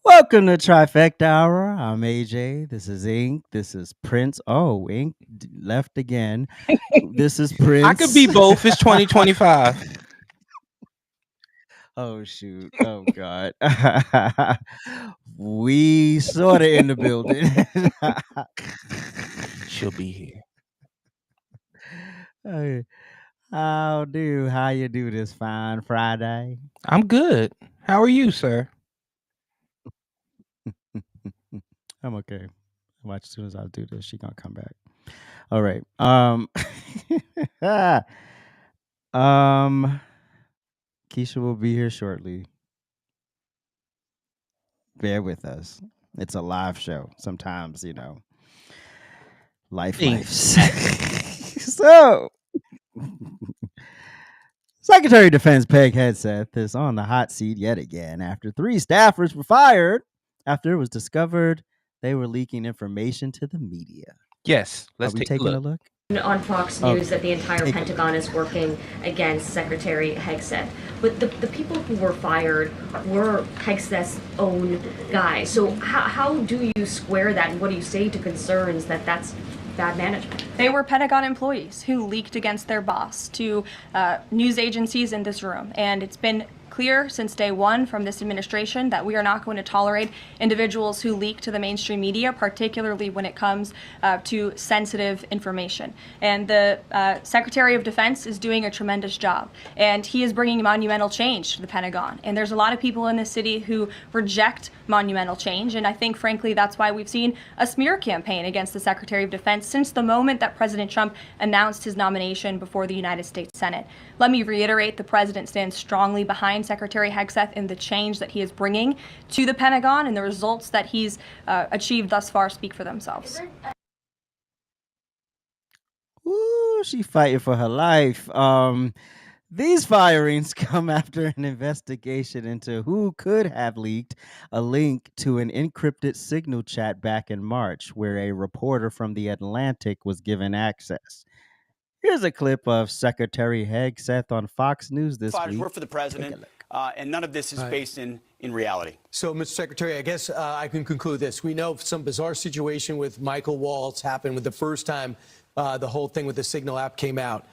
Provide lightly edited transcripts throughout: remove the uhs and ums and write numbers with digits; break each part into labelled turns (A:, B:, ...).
A: Welcome to Trifecta Hour. I'm AJ. This is Ink. This is Prince. Oh, Ink left again. This is Prince.
B: I could be both. It's 2025.
A: Oh, shoot. Oh, God. We sort of in the building.
B: She'll be here.
A: Hey, how you do this fine Friday?
B: I'm good. How are you, sir?
A: I'm okay. Watch, as soon as I do this, she gonna come back. All right. Keisha will be here shortly. Bear with us. It's a live show. Sometimes, life. So, Secretary of Defense Pete Hegseth is on the hot seat yet again after 3 staffers were fired after it was discovered they were leaking information to the media.
B: Yes,
A: let's take a look.
C: On Fox News that the entire Pentagon is working against Secretary Hegseth. But the people who were fired were Hegseth's own guys. So how do you square that, and what do you say to concerns that that's bad management?
D: They were Pentagon employees who leaked against their boss to news agencies in this room. And it's been clear since day one from this administration that we are not going to tolerate individuals who leak to the mainstream media, particularly when it comes to sensitive information. And the Secretary of Defense is doing a tremendous job, and he is bringing monumental change to the Pentagon. And there's a lot of people in this city who reject monumental change, and I think, frankly, that's why we've seen a smear campaign against the Secretary of Defense since the moment that President Trump announced his nomination before the United States Senate. Let me reiterate, the president stands strongly behind Secretary Hegseth and the change that he is bringing to the Pentagon, and the results that he's achieved thus far speak for themselves.
A: Ooh, she fighting for her life. These firings come after an investigation into who could have leaked a link to an encrypted signal chat back in March, where a reporter from The Atlantic was given access. Here's a clip of Secretary Hegseth on Fox News this week.
E: Work for the president, and none of this is based in reality.
F: So, Mr. Secretary, I guess I can conclude this. We know some bizarre situation with Michael Waltz happened with the first time the whole thing with the Signal app came out.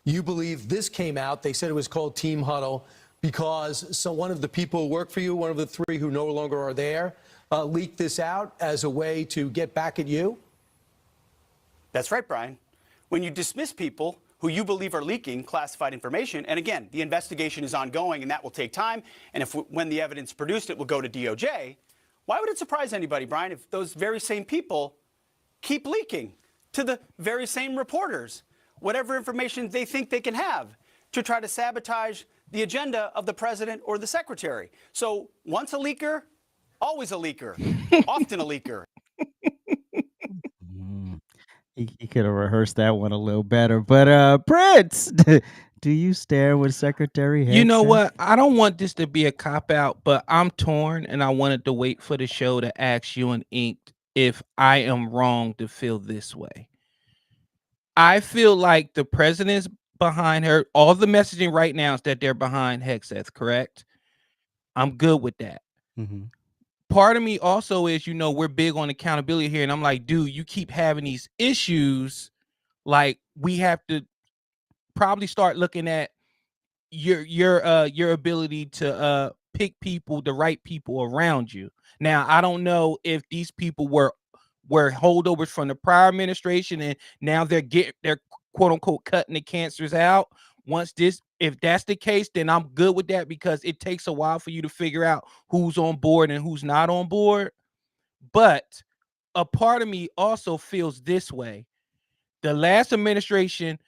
F: You believe this came out, they said it was called Team Huddle, because one of the people who work for you, one of the 3 who no longer are there, leaked this out as a way to get back at you?
E: That's right, Brian. When you dismiss people who you believe are leaking classified information, and again, the investigation is ongoing and that will take time, and when the evidence produced it will go to DOJ, why would it surprise anybody, Brian, if those very same people keep leaking to the very same reporters whatever information they think they can have to try to sabotage the agenda of the president or the secretary? So once a leaker, always a leaker, often a leaker.
A: He could have rehearsed that one a little better. But Prince, do you stand with Secretary Hegseth?
B: You know what? I don't want this to be a cop-out, but I'm torn, and I wanted to wait for the show to ask you and Ink if I am wrong to feel this way. I feel like the president's behind her. All the messaging right now is that they're behind Hegseth, correct? I'm good with that.
A: Mm-hmm.
B: Part of me also is, we're big on accountability here. And I'm like, dude, you keep having these issues. Like, we have to probably start looking at your ability to pick people, the right people around you. Now, I don't know if these people were holdovers from the prior administration and now they're quote unquote cutting the cancers out. If that's the case, then I'm good with that, because it takes a while for you to figure out who's on board and who's not on board. But a part of me also feels this way. The last administration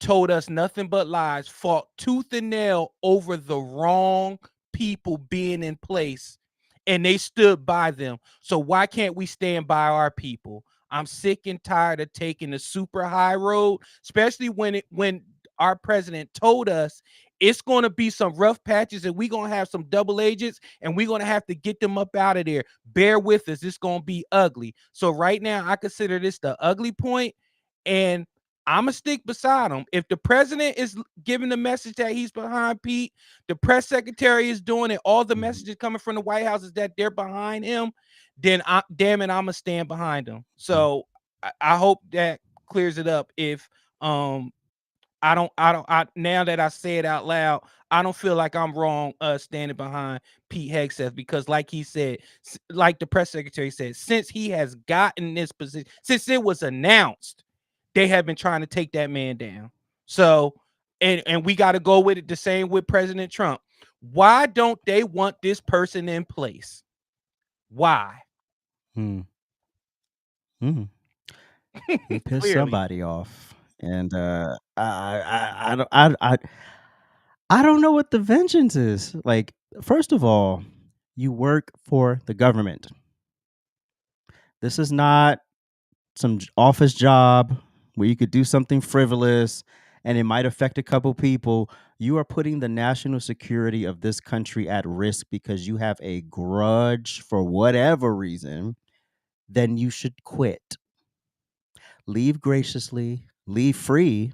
B: told us nothing but lies, fought tooth and nail over the wrong people being in place, and they stood by them. So why can't we stand by our people? I'm sick and tired of taking the super high road, especially when our president told us it's going to be some rough patches and we're going to have some double agents and we're going to have to get them up out of there. Bear with us. It's going to be ugly. So right now, I consider this the ugly point, and I'm going to stick beside him. If the president is giving the message that he's behind Pete, the press secretary is doing it, all the messages coming from the White House is that they're behind him, then damn it, I'm going to stand behind him. So I hope that clears it up. If now that I say it out loud, I don't feel like I'm wrong standing behind Pete Hegseth, because like he said, like the press secretary said, since he has gotten this position, since it was announced, they have been trying to take that man down. So, and we got to go with it the same with President Trump. Why don't they want this person in place? Why?
A: Hmm. He pissed
B: Clearly.
A: somebody off, and I don't I don't know what the vengeance is. Like, first of all, you work for the government. This is not some office job where you could do something frivolous and it might affect a couple people. You are putting the national security of this country at risk because you have a grudge for whatever reason. Then you should quit. Leave graciously, leave free,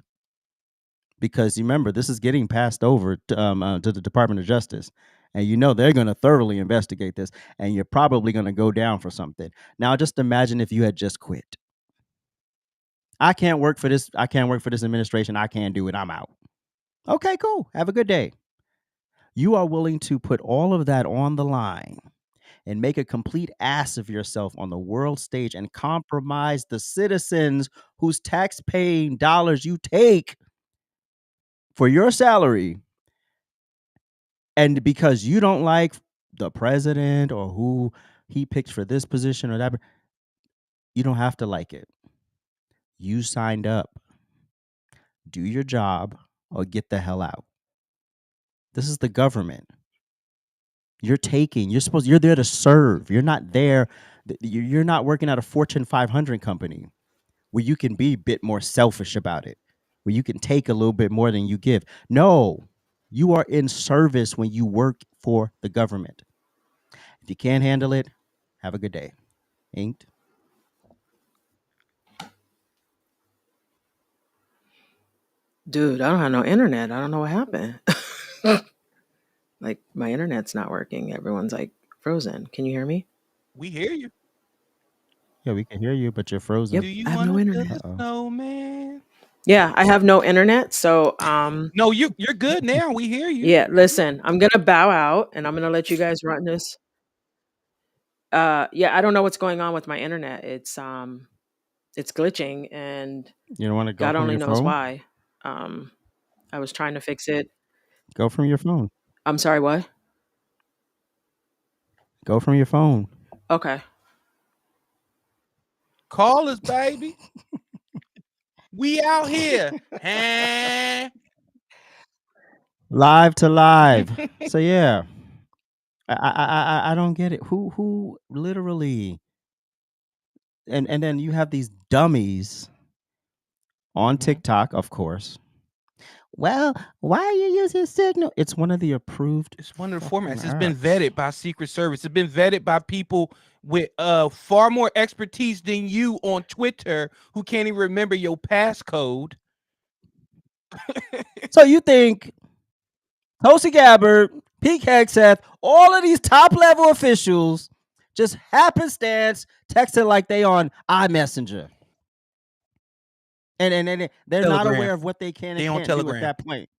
A: because you remember this is getting passed over to the Department of Justice, and you know they're going to thoroughly investigate this, and you're probably going to go down for something. Now, just imagine if you had just quit. I can't work for this. I can't work for this administration. I can't do it. I'm out. Okay, cool. Have a good day. You are willing to put all of that on the line and make a complete ass of yourself on the world stage and compromise the citizens whose tax-paying dollars you take for your salary, and because you don't like the president or who he picked for this position or that, you don't have to like it. You signed up. Do your job or get the hell out. This is the government. You're there to serve. You're not there. You're not working at a Fortune 500 company where you can be a bit more selfish about it, where you can take a little bit more than you give. No, you are in service when you work for the government. If you can't handle it, have a good day. Inked.
G: Dude, I don't have no internet. I don't know what happened. Like, my internet's not working. Everyone's like frozen. Can you hear me?
B: We hear you.
A: Yeah, we can hear you, but you're frozen.
G: Yep,
B: Do you
G: I have
B: want
G: no
B: to build
G: internet.
B: a snowman?
G: Yeah, I have no internet. So,
B: No, you're good now. We hear you.
G: yeah, listen, I'm gonna bow out and I'm gonna let you guys run this. Yeah, I don't know what's going on with my internet. It's glitching and
A: You don't want to go
G: God
A: from
G: only
A: your
G: knows
A: phone?
G: why. I was trying to fix it.
A: Go from your phone.
G: I'm sorry, what?
A: Go from your phone.
G: Okay.
B: Call us, baby. We out here. Huh?
A: Live to live. So yeah. I don't get it. Who literally, and then you have these dummies on TikTok, of course. Well, why are you using Signal? It's one of the approved.
B: It's one of the
A: fucking
B: formats. It's been
A: apps.
B: vetted by Secret Service. It's been vetted by people with far more expertise than you on Twitter who can't even remember your passcode.
A: So you think Tulsi Gabbard, Pete Hegseth, all of these top level officials just happenstance texting like they on iMessenger, and they're not
B: Telegram.
A: aware of what they can and
B: They on
A: can't do
B: Telegram.
A: at that point.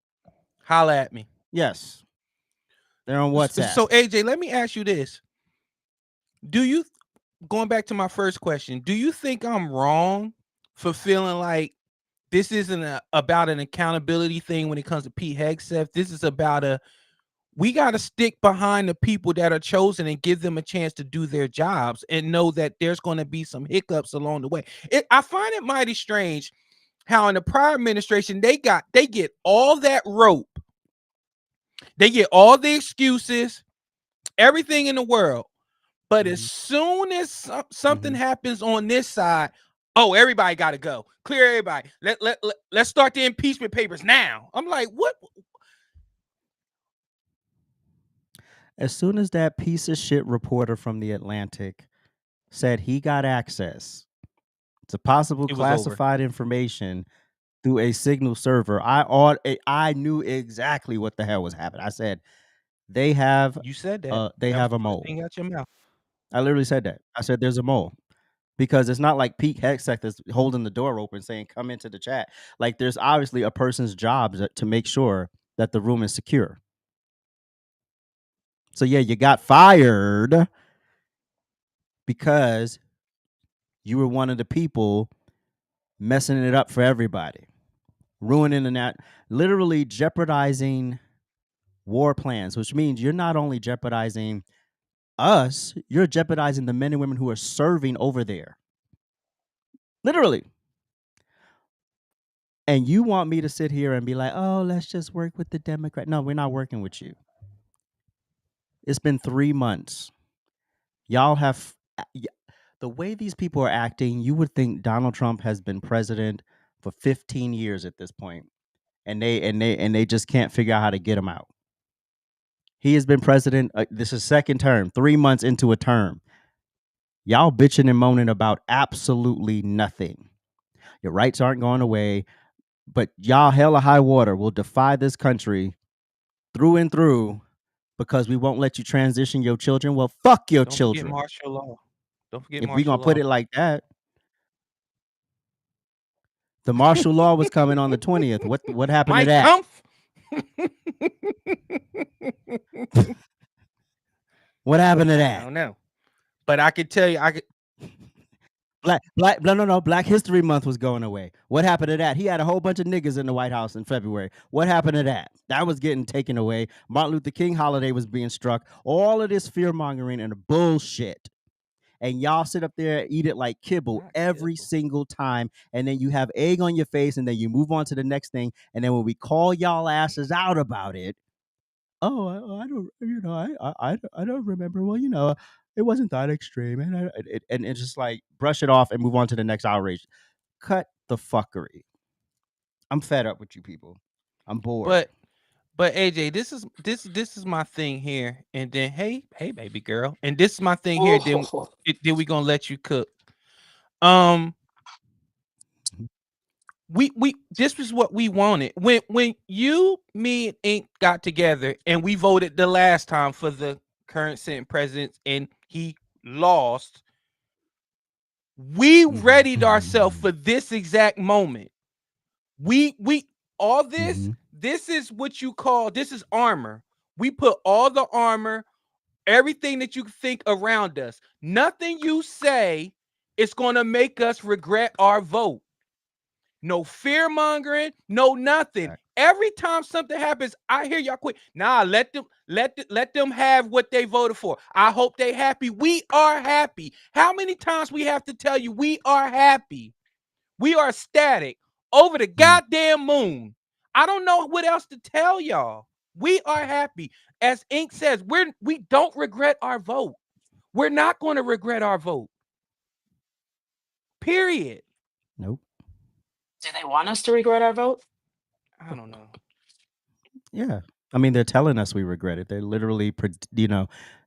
B: Holla at me.
A: Yes, they're on WhatsApp.
B: So AJ, let me ask you this. Do you, going back to my first question, do you think I'm wrong for feeling like this isn't about an accountability thing when it comes to Pete Hegseth? This is about we got to stick behind the people that are chosen and give them a chance to do their jobs and know that there's going to be some hiccups along the way. I find it mighty strange. how in the prior administration they get all that rope, they get all the excuses, everything in the world. But as soon as something happens on this side, oh, everybody got to go. Clear everybody. Let's start the impeachment papers now. I'm like, what?
A: As soon as that piece of shit reporter from The Atlantic said he got access to possible
B: It was over.
A: classified information through a Signal server, I knew exactly what the hell was happening. I said, they have
B: You said that.
A: they
B: That
A: have
B: was
A: a
B: the first
A: mole.
B: thing out your mouth.
A: I literally said that. I said, there's a mole. Because it's not like Pete Hegseth is holding the door open saying, come into the chat. Like, there's obviously a person's job to make sure that the room is secure. So yeah, you got fired because you were one of the people messing it up for everybody, ruining literally jeopardizing war plans, which means you're not only jeopardizing us, you're jeopardizing the men and women who are serving over there. Literally. And you want me to sit here and be like, oh, let's just work with the Democrat. No, we're not working with you. It's been 3 months. Y'all have the way these people are acting, you would think Donald Trump has been president for 15 years at this point, and they just can't figure out how to get him out. He has been president. This is second term, 3 months into a term. Y'all bitching and moaning about absolutely nothing. Your rights aren't going away, but y'all hell or high water will defy this country through and through because we won't let you transition your children. Well, fuck your
B: Don't
A: children.
B: forget martial law. Don't forget
A: If
B: martial
A: we're going to
B: law.
A: put it like that. The martial law was coming on the 20th. What happened
B: Mike
A: to that?
B: Humph.
A: What happened to
B: I
A: that?
B: don't know. But I could tell you,
A: Black History Month was going away. What happened to that? He had a whole bunch of niggas in the White House in February. What happened to that? That was getting taken away. Martin Luther King holiday was being struck. All of this fear mongering and bullshit. And y'all sit up there and eat it like kibble every single time. And then you have egg on your face and then you move on to the next thing. And then when we call y'all asses out about it, oh, I don't, I don't remember. Well, it wasn't that extreme, and it's just like brush it off and move on to the next outrage. Cut the fuckery. I'm fed up with you people. I'm bored.
B: but AJ, this is my thing here, and then hey baby girl, and this is my thing here. Then we gonna let you cook. We this was what we wanted when you, me, and Ink got together and we voted the last time for the current sitting president and he lost. We readied ourselves for this exact moment. We all this this is what you call, this is armor. We put all the armor, everything that you think around us. Nothing you say is going to make us regret our vote. No fear mongering, no nothing.
A: Right.
B: Every time something happens, I hear y'all quit. Nah, let them have what they voted for. I hope they happy. We are happy. How many times we have to tell you we are happy? We are ecstatic over the goddamn moon. I don't know what else to tell y'all. We are happy. As Ink says, we don't regret our vote. We're not going to regret our vote. Period.
A: Nope.
G: Do they want us to regret our vote?
B: I don't know.
A: Yeah. I mean, they're telling us we regret it. They're literally,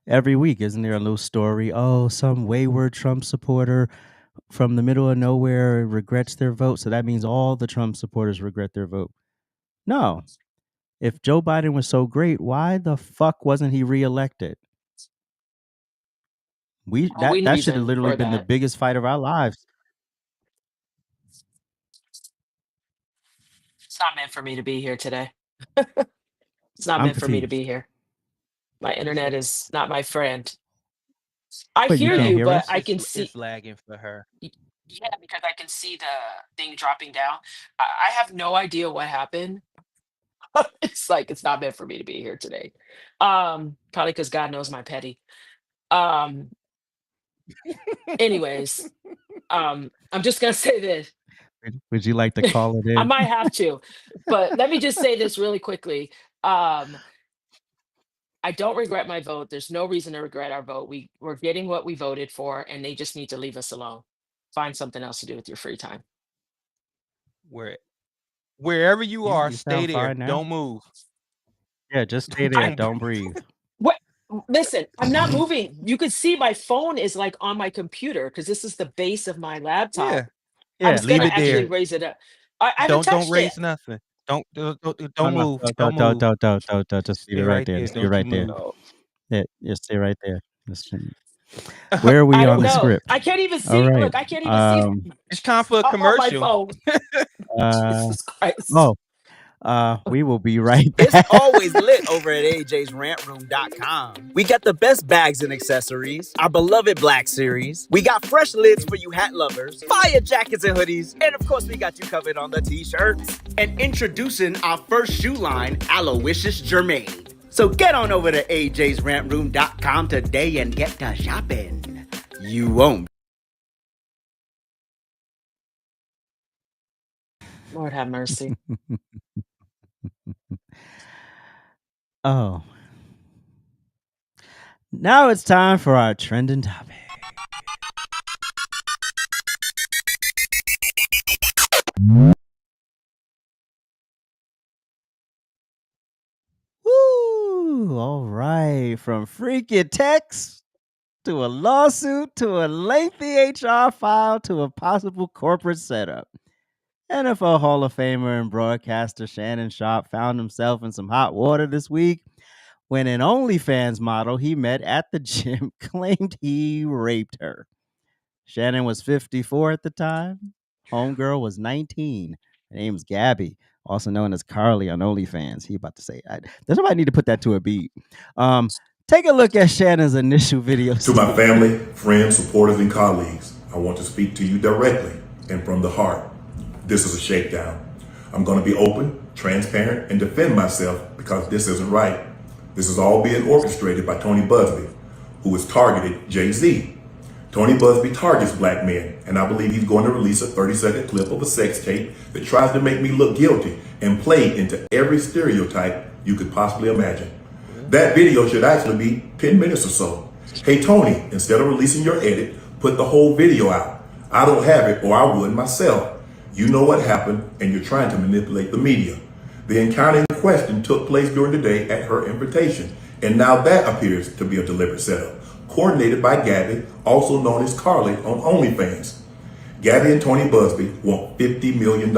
A: every week, isn't there a little story? Oh, some wayward Trump supporter from the middle of nowhere regrets their vote. So that means all the Trump supporters regret their vote. No. If Joe Biden was so great, why the fuck wasn't he reelected? That should have literally been the biggest fight of our lives.
G: It's not meant for me to be here today. It's not
A: I'm
G: meant for me to
A: confused.
G: be here. My internet is not my friend. I
A: But you
G: hear
A: can't
G: you,
A: hear
G: but
A: us?
G: I can see.
B: It's lagging for her.
G: Yeah, because I can see the thing dropping down. I have no idea what happened. It's like it's not meant for me to be here today. Probably because God knows my petty. Um, anyways, I'm just gonna say this.
A: Would you like to call it
G: I
A: in?
G: might have to, but let me just say this really quickly. I don't regret my vote. There's no reason to regret our vote. We're getting what we voted for, and they just need to leave us alone. Find something else to do with your free time.
B: Where wherever you are,
A: You
B: stay
A: sound
B: there.
A: fine now.
B: Don't move.
A: Yeah, just stay there.
G: I
A: Don't breathe.
G: what? Listen, I'm not moving. You could see my phone is like on my computer because this is the base of my laptop.
B: Yeah.
G: I
A: Yeah,
G: was
B: Leave
G: gonna
B: it
G: actually
B: there.
G: raise it up. I haven't
B: Don't
G: touched it.
B: raise nothing. Don't
A: no,
B: move.
A: don't,
B: Don't
A: don't, don't,
B: move.
A: don't, don't, don't, don't. Just leave it
B: Stay
A: right
B: right
A: there.
B: there.
A: Just leave it
B: Don't you
A: right there.
B: move.
G: Oh,
A: Yeah, just stay right there. Where are we
G: I
A: on
G: don't
A: the
G: know.
A: script?
G: I can't even
A: All
G: see.
A: right.
G: Look, I can't even see
B: It's time for a
G: on my
B: commercial.
G: phone.
A: Uh,
G: Jesus Christ.
A: oh, we will be right
H: It's
A: back.
H: always lit over at ajsrantroom.com. We got the best bags and accessories, our beloved Black Series. We got fresh lids for you hat lovers, fire jackets and hoodies, and of course we got you covered on the t-shirts. And introducing our first shoe line, Aloysius Germain. So get on over to ajsrantroom.com today and get to shopping. You won't.
G: Lord have mercy.
A: Oh, now it's time for our trending topic. Woo! All right, from freaky text to a lawsuit to a lengthy HR file to a possible corporate setup. NFL Hall of Famer and broadcaster Shannon Sharpe found himself in some hot water this week when an OnlyFans model he met at the gym claimed he raped her. Shannon was 54 at the time. Homegirl was 19. Her name's Gabby, also known as Carly on OnlyFans. He about to say, does somebody need to put that to a beat? Take a look at Shannon's initial video.
I: To my family, friends, supporters, and colleagues, I want to speak to you directly and from the heart. This is a shakedown. I'm going to be open, transparent, and defend myself because this isn't right. This is all being orchestrated by Tony Busby, who has targeted Jay-Z. Tony Busby targets black men, and I believe he's going to release a 30-second clip of a sex tape that tries to make me look guilty and play into every stereotype you could possibly imagine. That video should actually be 10 minutes or so. Hey Tony, instead of releasing your edit, put the whole video out. I don't have it, or I would myself. You know what happened, and you're trying to manipulate the media. The encounter in question took place during the day at her invitation, and now that appears to be a deliberate setup, coordinated by Gabby, also known as Carly on OnlyFans. Gabby and Tony Busby want $50 million.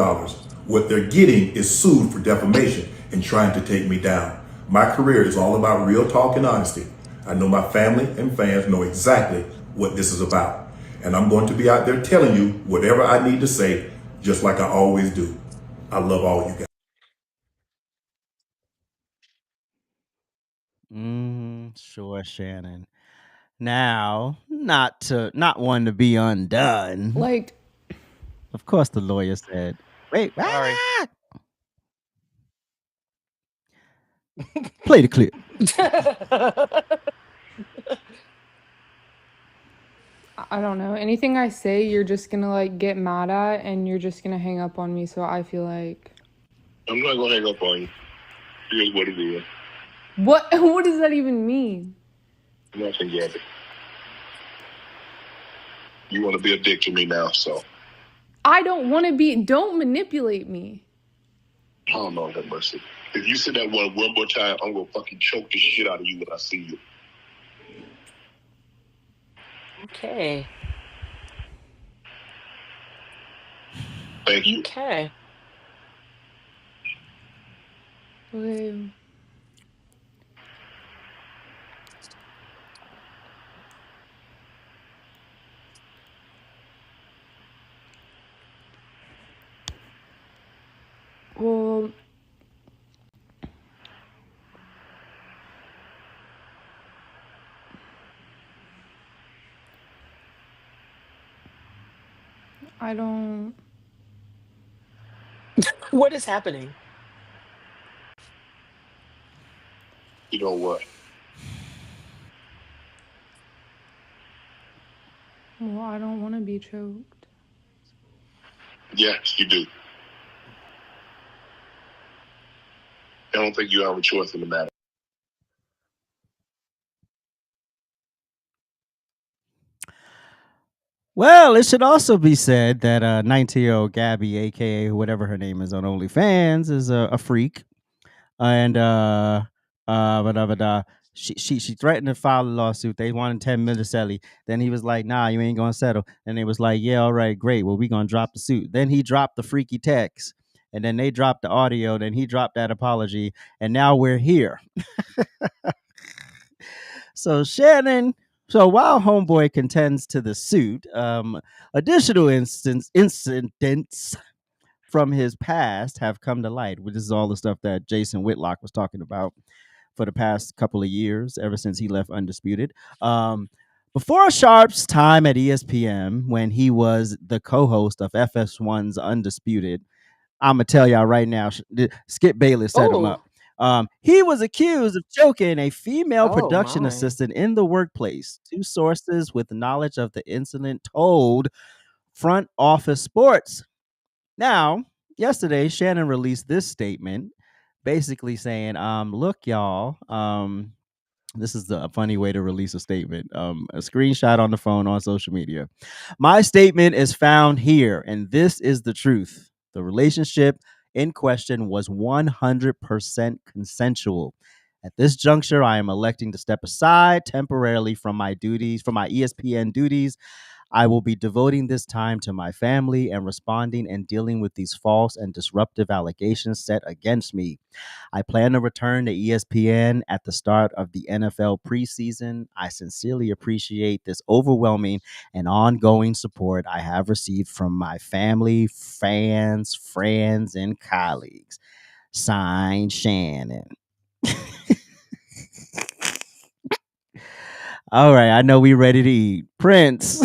I: What they're getting is sued for defamation and trying to take me down. My career is all about real talk and honesty. I know my family and fans know exactly what this is about. And I'm going to be out there telling you whatever I need to say, just like I always do. I love all you guys.
A: Sure, Shannon. Now, not one to be undone.
J: Like,
A: Of course, the lawyer said, "Wait,
B: Sorry.
A: play the clip."
J: I don't know. Anything I say, you're just gonna like get mad at and you're just gonna hang up on me. So I feel like.
K: I'm not gonna hang up on you. Here's what it is.
J: What does that even mean?
K: Nothing yet. You want to be a dick to me now, so.
J: I don't want to be. Don't manipulate me.
K: I don't know that mercy. If you say that one more time, I'm gonna fucking choke the shit out of you when I see you.
G: Okay.
K: Thank you.
G: Okay.
J: Okay. Well, I don't.
G: What is happening?
K: You know what?
J: Well, I don't want to be choked.
K: Yes, you do. I don't think you have a choice in the matter.
A: Well, it should also be said that 19-year-old Gabby, aka whatever her name is on OnlyFans, is a freak, and she threatened to file a lawsuit. They wanted 10 million. Then he was like, "Nah, you ain't gonna settle." And they was like, "Yeah, all right, great. Well, we gonna drop the suit." Then he dropped the freaky text, and then they dropped the audio. Then he dropped that apology, and now we're here. So Shannon, so while Homeboy contends to the suit, additional incidents from his past have come to light. Which is all the stuff that Jason Whitlock was talking about for the past couple of years, ever since he left Undisputed. Before Sharpe's time at ESPN, when he was the co-host of FS1's Undisputed, I'm gonna tell y'all right now, Skip Bayless set him
G: Oh,
A: up. He was accused of choking a female
G: oh
A: production
G: my.
A: assistant in the workplace. Two sources with knowledge of the incident told Front Office Sports. Now, yesterday, Shannon released this statement, basically saying, "Look, y'all, this is a funny way to release a statement. A screenshot on the phone on social media. My statement is found here, and this is the truth. The relationship in question was 100% consensual. At this juncture, I am electing to step aside temporarily from my duties, from my ESPN duties. I will be devoting this time to my family and responding and dealing with these false and disruptive allegations set against me. I plan to return to ESPN at the start of the NFL preseason. I sincerely appreciate this overwhelming and ongoing support I have received from my family, fans, friends, and colleagues. Signed, Shannon." All right, I know we ready to eat. Prince.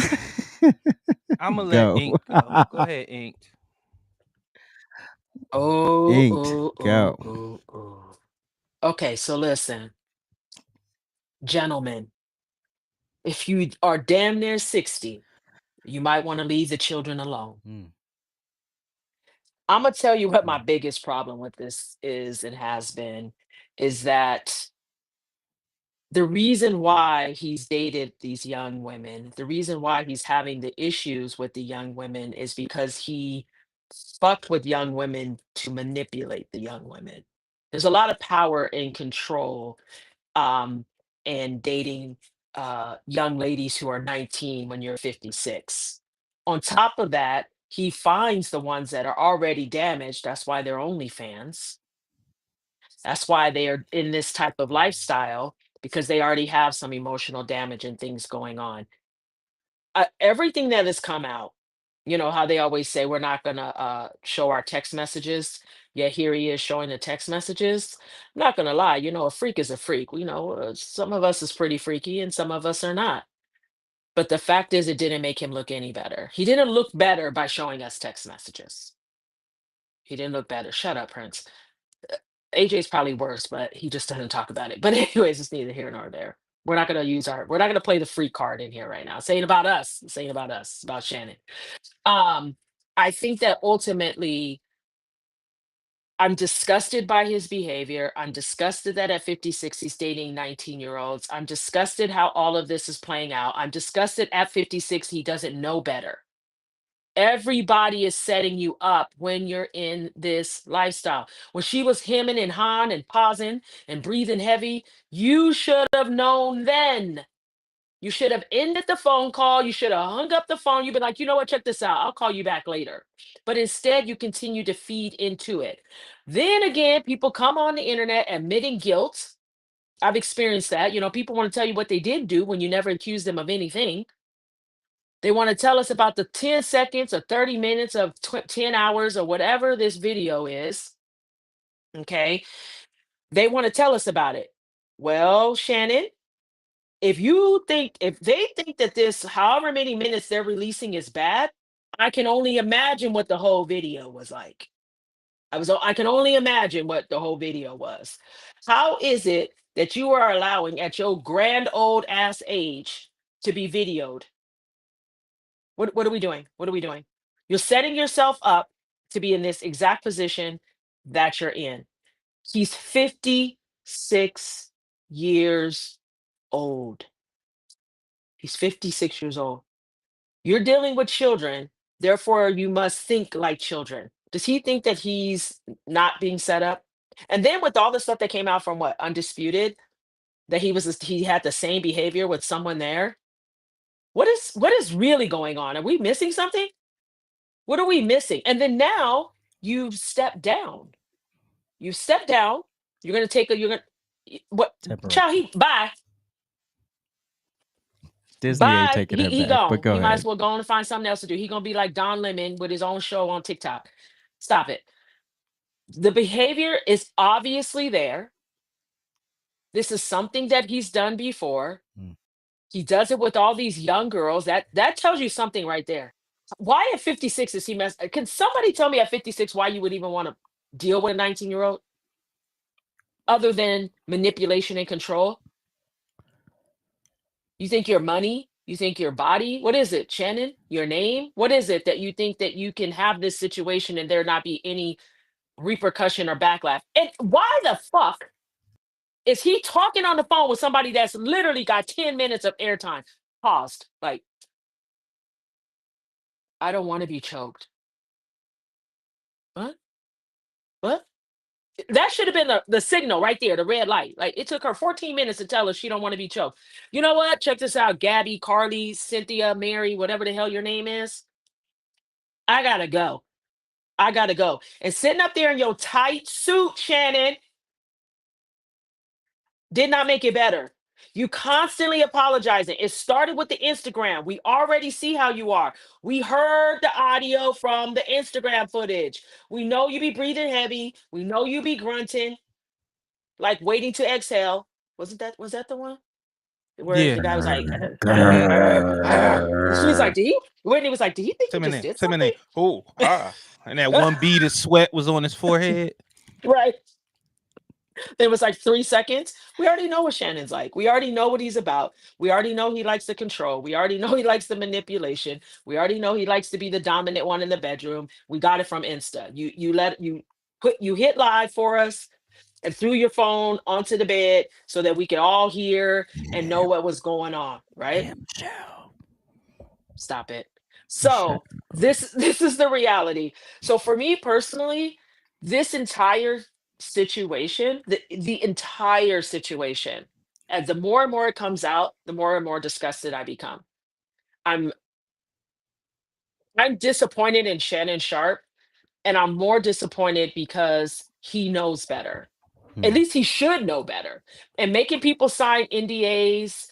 B: I'm gonna let
A: Go.
B: Ink go. Go ahead, Ink.
G: Oh,
A: Inked.
G: oh,
A: Go.
G: oh, oh, oh. Okay, so listen, gentlemen, if you are damn near 60, you might want to leave the children alone.
A: Mm,
G: I'm gonna tell you what my
A: mm,
G: biggest problem with this is and has been is that the reason why he's dated these young women, the reason why he's having the issues with the young women is because he fucked with young women to manipulate the young women. There's a lot of power and control um, and dating young ladies who are 19 when you're 56. On top of that, he finds the ones that are already damaged. That's why they're OnlyFans. That's why they are in this type of lifestyle because they already have some emotional damage and things going on. Everything that has come out, you know how they always say we're not gonna show our text messages. Yeah, here he is showing the text messages. I'm not gonna lie, you know, a freak is a freak. You know, some of us is pretty freaky and some of us are not. But the fact is, it didn't make him look any better. He didn't look better by showing us text messages. He didn't look better. Shut up, Prince. AJ's probably worse, but he just doesn't talk about it. But anyways, it's neither here nor there. We're not gonna play the freak card in here right now. It's ain't about us. It's ain't about us. It's about Shannon. Um, I think that ultimately I'm disgusted by his behavior. I'm disgusted that at 56 he's dating 19-year-olds. I'm disgusted how all of this is playing out. I'm disgusted at 56 he doesn't know better. Everybody is setting you up when you're in this lifestyle. When she was hemming and hawing and pausing and breathing heavy, you should have known then. You should have ended the phone call. You should have hung up the phone. You've been like, you know what, check this out. I'll call you back later. But instead, you continue to feed into it. Then again, people come on the internet admitting guilt. I've experienced that. You know, people want to tell you what they did do when you never accused them of anything. They want to tell us about the 10 seconds or 30 minutes of 10 hours or whatever this video is. Okay. They want to tell us about it. Well, Shannon, if they think that this however many minutes they're releasing is bad, I can only imagine what the whole video was like. I can only imagine what the whole video was. How is it that you are allowing at your grand old ass age to be videoed? What are we doing? What are we doing? You're setting yourself up to be in this exact position that you're in. He's 56 years old. He's 56 years old. You're dealing with children, therefore you must think like children. Does he think that he's not being set up? And then with all the stuff that came out from what Undisputed, that he had the same behavior with someone there. What is really going on? Are we missing something? What are we missing? And then now you've stepped down. You stepped down. You're gonna take a. You're gonna what?
A: Temporary.
G: Child, bye.
A: Disney ain't
G: Bye.
A: taking her
G: He
A: back, but
G: gone.
A: go
G: He might as
A: ahead.
G: well go on and find something else to do. He gonna be like Don Lemon with his own show on TikTok. Stop it. The behavior is obviously there. This is something that he's done before.
A: Mm.
G: He does it with all these young girls. That tells you something right there. Why at 56 is he mess? Can somebody tell me at 56 why you would even want to deal with a 19-year-old other than manipulation and control? You think your money? You think your body? What is it, Shannon? Your name? What is it that you think that you can have this situation and there not be any repercussion or backlash? And why the fuck is he talking on the phone with somebody that's literally got 10 minutes of airtime? Paused. Like, I don't want to be choked. What? What? That should have been the signal right there, the red light. Like it took her 14 minutes to tell us she don't want to be choked. You know what? Check this out. Gabby, Carly, Cynthia, Mary, whatever the hell your name is. I gotta go. I gotta go. And sitting up there in your tight suit, Shannon, did not make it better. You constantly apologizing. It started with the Instagram. We already see how you are. We heard the audio from the Instagram footage. We know you be breathing heavy. We know you be grunting, like waiting to exhale. Was that the one? Where
B: Yeah.
G: the guy was like,
B: Mm-hmm.
G: and she was like, Whitney was like, do you think you just did something?
B: Oh, and that one bead of sweat was on his forehead.
G: Right. It was like 3 seconds. We already know what Shannon's like. We already know what he's about. We already know he likes the control. We already know he likes the manipulation. We already know he likes to be the dominant one in the bedroom. We got it from Insta. You hit live for us and threw your phone onto the bed so that we could all hear and know what was going on, right?
A: Damn show.
G: Stop it. So this is the reality. So for me personally, this entire situation, the entire situation, as the more and more it comes out, the more and more disgusted I become. I'm I'm disappointed in Shannon Sharpe, and I'm more disappointed because he knows better. At least he should know better. And making people sign NDAs,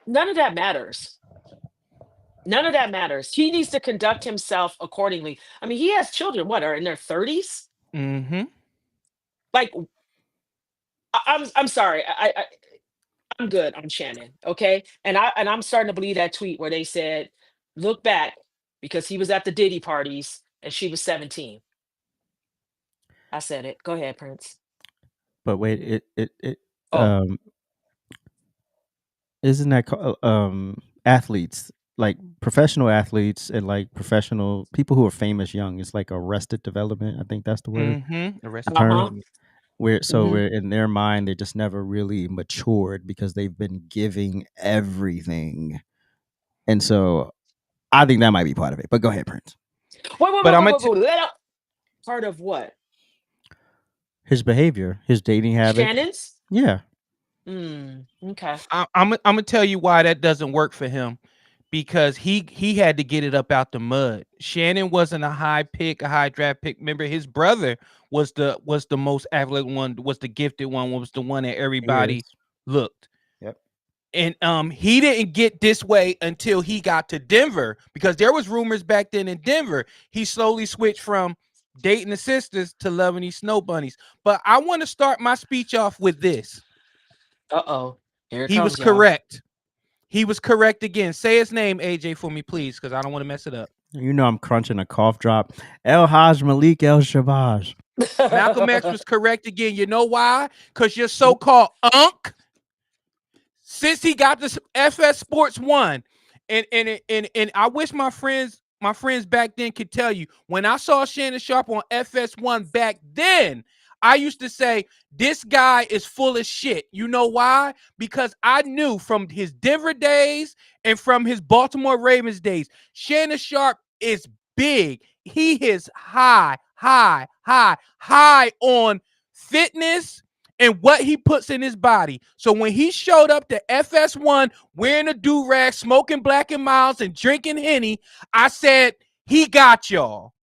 G: none of that matters. None of that matters. He needs to conduct himself accordingly. I mean, he has children, what, are in their 30s?
B: Mm-hmm.
G: Like, I'm sorry. I'm good on Shannon, okay? And I'm starting to believe that tweet where they said, look back, because he was at the Diddy parties and she was 17. I said it. Go ahead, Prince.
A: But wait, it
G: Oh,
A: isn't that athletes, like professional athletes and like professional people who are famous young, it's like arrested development. I think that's the word,
B: Mm-hmm.
A: the
B: Arrested
A: term.
G: uh-huh.
B: Development.
G: Hmm.
A: Where in their mind they just never really matured because they've been giving everything. And so I think that might be part of it. But go ahead, Prince.
B: But I'm gonna
G: Let out. Part of what?
A: His behavior, his dating habits.
G: Shannon's?
A: Yeah.
G: Okay.
B: I'm gonna tell you why that doesn't work for him, because he had to get it up out the mud. Shannon wasn't a high draft pick. Remember, his brother was the most athletic one, was the gifted one, was the one that
A: He
B: everybody
A: is.
B: looked.
A: Yep.
B: And he didn't get this way until he got to Denver, because there was rumors back then in Denver. He slowly switched from dating the sisters to loving these snow bunnies. But I want to start my speech off with this.
G: Uh-oh. Here it
B: He was
G: comes, y'all.
B: correct. He was correct again. Say his name, AJ, for me, please, because I don't want to mess it up.
A: You know I'm crunching a cough drop. El Haj Malik El Shabazz.
B: Malcolm X was correct again. You know why? Because your so-called unk, since he got this FS Sports 1, and I wish my friends my friends back then could tell you, when I saw Shannon Sharpe on FS1 back then, I used to say, this guy is full of shit. You know why? Because I knew from his Denver days and from his Baltimore Ravens days, Shannon Sharpe is big. He is high on fitness and what he puts in his body. So when he showed up to FS1 wearing a do-rag, smoking Black and Milds and drinking Henny, I said, he got y'all.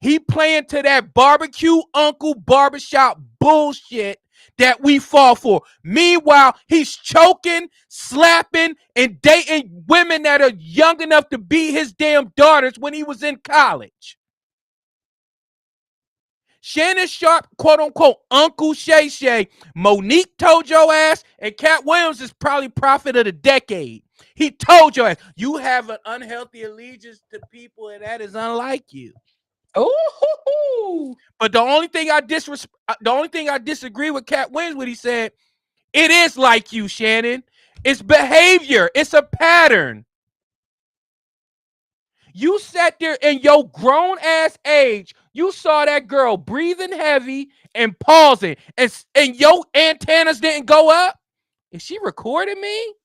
B: He playing to that barbecue uncle barbershop bullshit that we fall for. Meanwhile, he's choking, slapping, and dating women that are young enough to be his damn daughters when he was in college. Shannon Sharpe, quote unquote, Uncle Shay Shay. Monique told your ass, and Cat Williams is probably prophet of the decade. He told your ass, you have an unhealthy allegiance to people, and that is unlike you.
G: Oh,
B: but the only thing I disagree with Cat Williams when he said, it is like you, Shannon. It's behavior. It's a pattern. You sat there in your grown ass age. You saw that girl breathing heavy and pausing, and your antennas didn't go up. Is she recording me?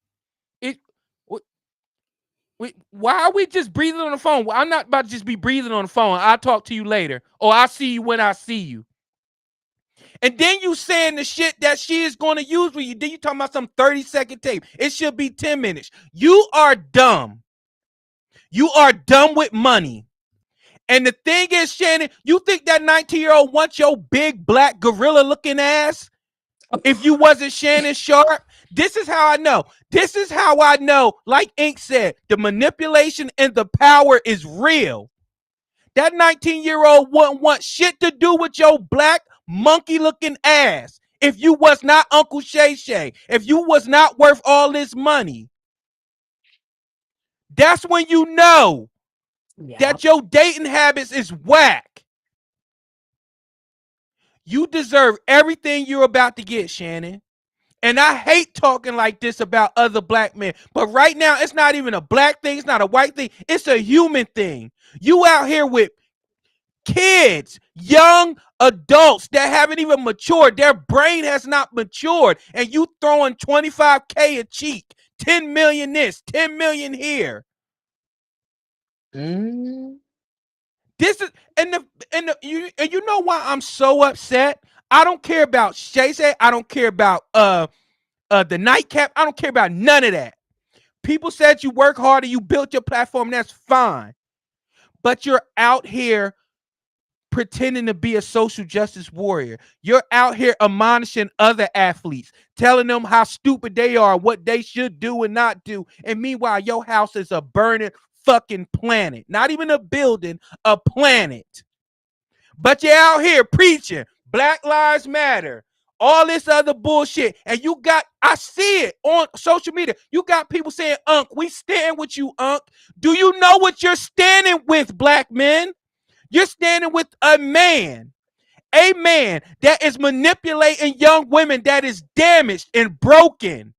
B: Why are we just breathing on the phone? I'm not about to just be breathing on the phone. I'll talk to you later, or I'll see you when I see you. And then you saying the shit that she is going to use with you. Then you talking about some 30-second tape. It should be 10 minutes. You are dumb. You are dumb with money. And the thing is, Shannon, you think that 19-year-old wants your big black gorilla looking ass? If you wasn't Shannon Sharpe? This is how I know. This is how I know, like Ink said, the manipulation and the power is real. That 19-year-old wouldn't want shit to do with your black monkey looking ass if you was not Uncle Shay Shay, if you was not worth all this money. That's when you know that your dating habits is whack. You deserve everything you're about to get, Shannon. And I hate talking like this about other black men. But right now, it's not even a black thing. It's not a white thing. It's a human thing. You out here with kids, young adults that haven't even matured. Their brain has not matured. And you throwing $25K a cheek, 10 million this, 10 million here. This is you know why I'm so upset? I don't care about Shay Shay. I don't care about the nightcap. I don't care about none of that. People said you work hard and you built your platform. That's fine. But you're out here pretending to be a social justice warrior. You're out here admonishing other athletes, telling them how stupid they are, what they should do and not do. And meanwhile, your house is a burning fucking planet. Not even a building, a planet. But you're out here preaching Black Lives Matter, all this other bullshit. And you got, I see it on social media. You got people saying, Unc, we stand with you, Unc. Do you know what you're standing with, black men? You're standing with a man that is manipulating young women, that is damaged and broken.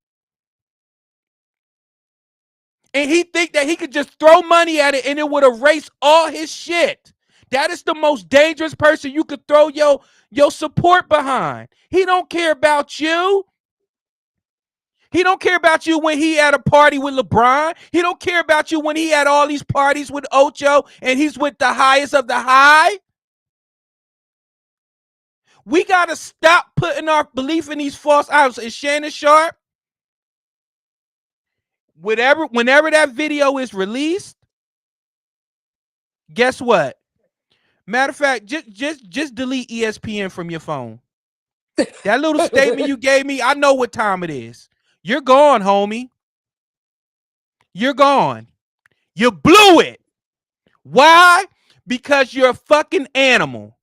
B: And he think that he could just throw money at it and it would erase all his shit. That is the most dangerous person you could throw your support behind. He don't care about you. He don't care about you when he at a party with LeBron. He don't care about you when he had all these parties with Ocho and he's with the highest of the high. We got to stop putting our belief in these false idols. And Shannon Sharpe, whenever that video is released, guess what? Matter of fact, just delete ESPN from your phone. That little statement you gave me, I know what time it is. You're gone, homie. You're gone. You blew it. Why? Because you're a fucking animal.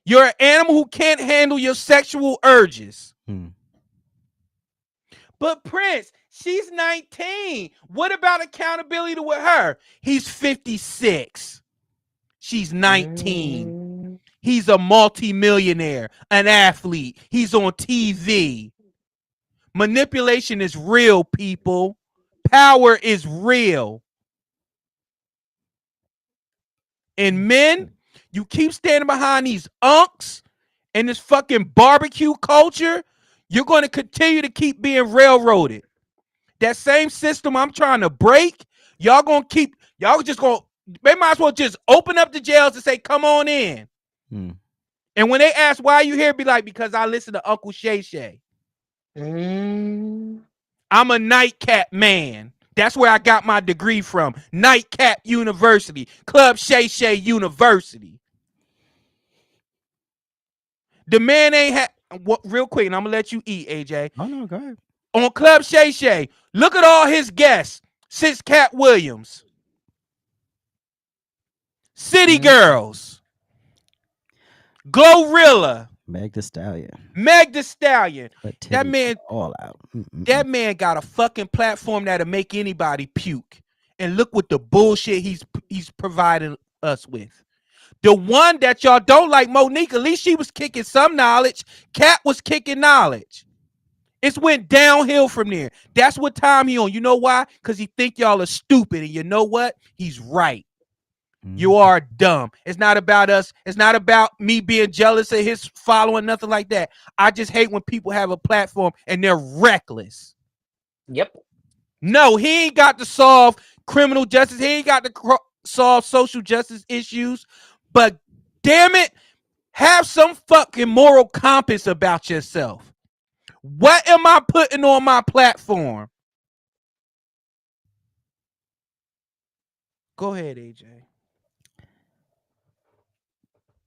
B: You're an animal who can't handle your sexual urges. But Prince, she's 19. What about accountability with her? He's 56. She's 19. He's a multimillionaire, an athlete. He's on TV. Manipulation is real, people. Power is real. And men, you keep standing behind these unks and this fucking barbecue culture, you're going to continue to keep being railroaded. That same system I'm trying to break, y'all just going to, they might as well just open up the jails and say, come on in. And when they ask why you here, be like, because I listen to Uncle Shay Shay. I'm a nightcap man. That's where I got my degree from. Nightcap University. Club Shay Shay University. The man ain't had, real quick, and I'm going to let you eat, AJ.
A: Oh, no, go ahead.
B: On Club Shay Shay, look at all his guests since Cat Williams. City Girls. Glorilla.
A: Meg Thee Stallion.
B: That man
A: all out.
B: That man got a fucking platform that'll make anybody puke. And look what the bullshit he's providing us with. The one that y'all don't like, Monique, at least she was kicking some knowledge. Cat was kicking knowledge. It's went downhill from there. That's what time he on. You know why? Because he think y'all are stupid. And you know what? He's right. You are dumb. It's not about us. It's not about me being jealous of his following, nothing like that. I just hate when people have a platform and they're reckless.
G: Yep.
B: No, he ain't got to solve criminal justice. He ain't got to solve social justice issues. But damn it, have some fucking moral compass about yourself. What am I putting on my platform? Go ahead, AJ.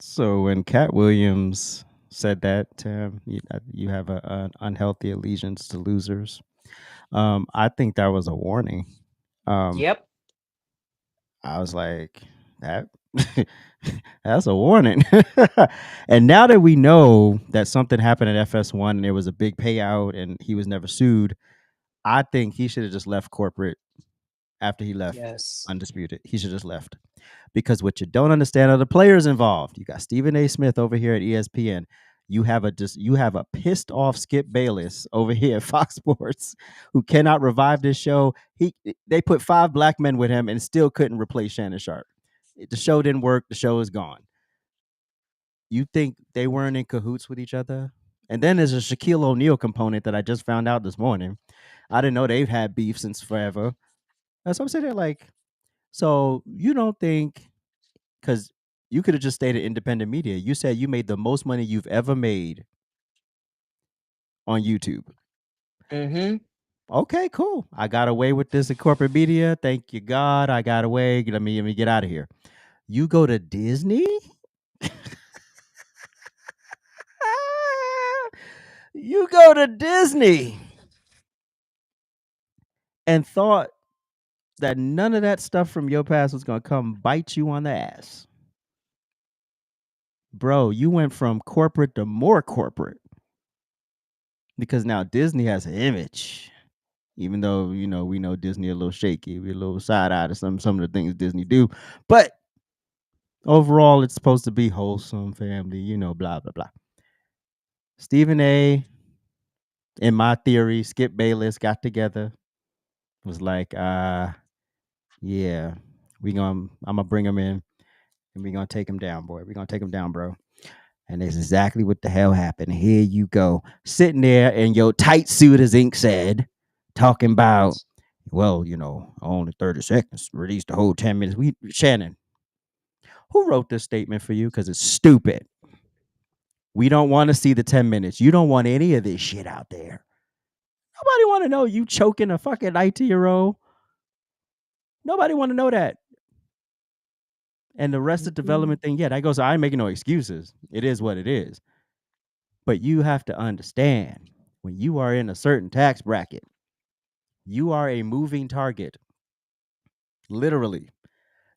A: So when Cat Williams said that to him, you have an unhealthy allegiance to losers. I think that was a warning.
G: Yep.
A: I was like, that's a warning. And now that we know that something happened at FS1 and there was a big payout and he was never sued, I think he should have just left corporate after he left Undisputed. He should have just left. Because what you don't understand are the players involved. You got Stephen A. Smith over here at ESPN. You have a pissed off Skip Bayless over here at Fox Sports who cannot revive this show. They put 5 black men with him and still couldn't replace Shannon Sharpe. The show didn't work. The show is gone. You think they weren't in cahoots with each other? And then there's a Shaquille O'Neal component that I just found out this morning. I didn't know they've had beef since forever. So I'm sitting there like, so you don't think, because you could have just stayed at independent media. You said you made the most money you've ever made on YouTube. Okay, cool. I got away with this in corporate media. Thank you, God. I got away. Let me get out of here. You go to Disney? You go to Disney and thought that none of that stuff from your past was going to come bite you on the ass. Bro, you went from corporate to more corporate. Because now Disney has an image. Even though, we know Disney a little shaky. We're a little side-eyed to some of the things Disney do. But overall, it's supposed to be wholesome family, blah, blah, blah. Stephen A., in my theory, Skip Bayless got together. Was like, yeah, I'm going to bring him in. And we're going to take him down, boy. We're going to take him down, bro. And that's exactly what the hell happened. Here you go. Sitting there in your tight suit, as Ink said, talking about, well, only 30 seconds. Release the whole 10 minutes. Shannon, who wrote this statement for you? Because it's stupid. We don't want to see the 10 minutes. You don't want any of this shit out there. Nobody want to know you choking a fucking 19-year-old. Nobody want to know that. And the rest of the development thing, that goes, I ain't making no excuses. It is what it is. But you have to understand, when you are in a certain tax bracket, you are a moving target. Literally.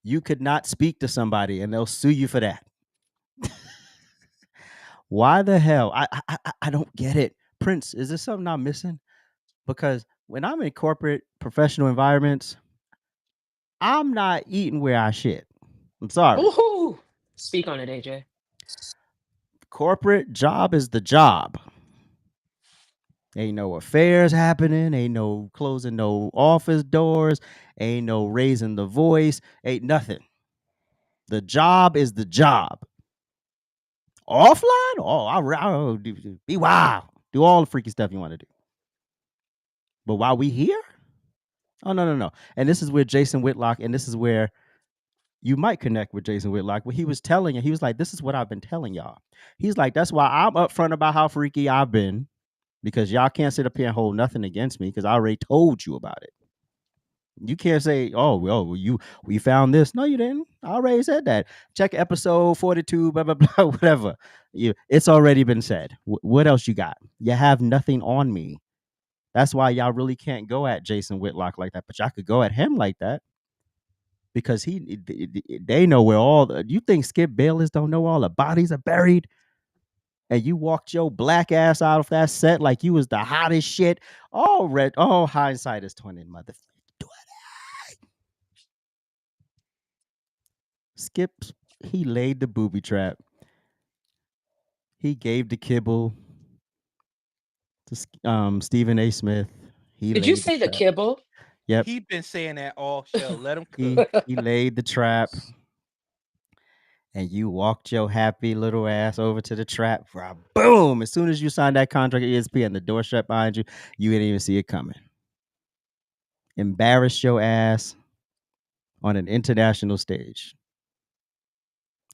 A: You could not speak to somebody and they'll sue you for that. Why the hell? I don't get it. Prince, is there something I'm missing? Because when I'm in corporate professional environments, I'm not eating where I shit. I'm sorry.
G: Woohoo! Speak on it, AJ.
A: Corporate job is the job. Ain't no affairs happening. Ain't no closing no office doors. Ain't no raising the voice. Ain't nothing. The job is the job. Offline? Oh, I'll be wild. Do all the freaky stuff you want to do. But while we here? Oh, no. And this is where Jason Whitlock, and this is where you might connect with Jason Whitlock. What he was telling you, he was like, this is what I've been telling y'all. He's like, that's why I'm upfront about how freaky I've been, because y'all can't sit up here and hold nothing against me, because I already told you about it. You can't say, oh, well, we found this. No, you didn't. I already said that. Check episode 42, blah, blah, blah, whatever. It's already been said. What else you got? You have nothing on me. That's why y'all really can't go at Jason Whitlock like that, but y'all could go at him like that. Because they know where you think Skip Bayless don't know all the bodies are buried? And you walked your black ass out of that set like you was the hottest shit. All hindsight is 20, mother. Skip, he laid the booby trap. He gave the kibble to Stephen A. Smith.
G: Did you say the kibble?
A: Yep.
B: He been saying that all show. Let him
A: He
B: cook.
A: laid the trap. And you walked your happy little ass over to the trap. Boom! As soon as you signed that contract at ESPN, the door shut behind you, you didn't even see it coming. Embarrassed your ass on an international stage.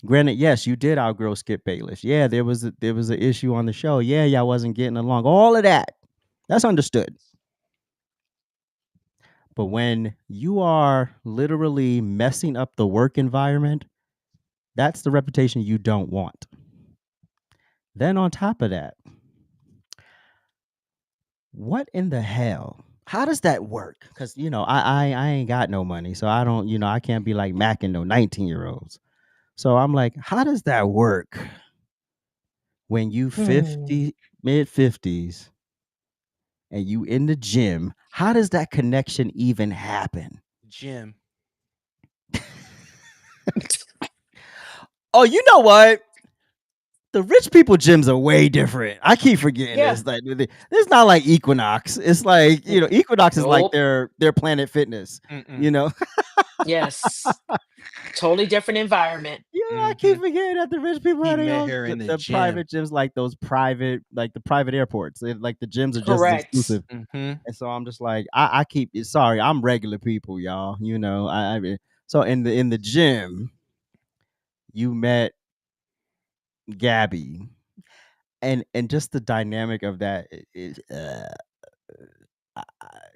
A: Granted, yes, you did outgrow Skip Bayless. Yeah, there was an issue on the show. Yeah, y'all wasn't getting along. All of that. That's understood. But when you are literally messing up the work environment, that's the reputation you don't want. Then on top of that, what in the hell? How does that work? Because, I ain't got no money, so I don't, I can't be like macking no 19-year-olds. So I'm like, how does that work when you 50, mid-50s, and you in the gym? How does that connection even happen?
B: Jim.
A: Oh, you know what? The rich people gyms are way different. I keep forgetting this. Like, it's not like Equinox. It's like, Equinox is like their Planet Fitness.
B: Mm-mm.
G: Yes. Totally different environment.
A: Yeah, I keep forgetting that the rich people have
B: met her in the gym.
A: private gyms, like those private, like the private airports. Like the gyms are just as exclusive. And so I'm just like, I keep. Sorry, I'm regular people, y'all. I mean, so in the gym, you met Gabby, and just the dynamic of that is,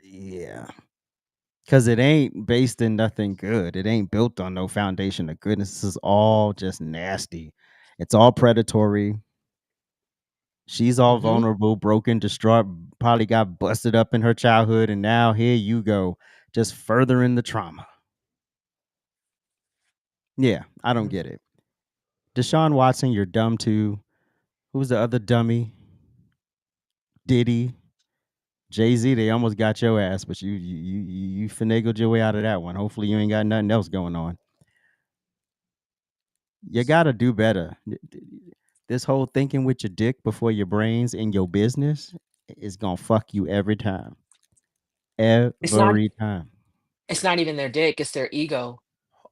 A: yeah. Because it ain't based in nothing good. It ain't built on no foundation of goodness. This is all just nasty. It's all predatory. She's all vulnerable, broken, distraught, probably got busted up in her childhood. And now here you go, just furthering the trauma. Yeah, I don't get it. Deshaun Watson, you're dumb too. Who's the other dummy? Diddy. Jay-Z, they almost got your ass, but you finagled your way out of that one. Hopefully you ain't got nothing else going on. You gotta do better. This whole thinking with your dick before your brains in your business is gonna fuck you every time. Every time.
G: It's not even their dick, it's their ego.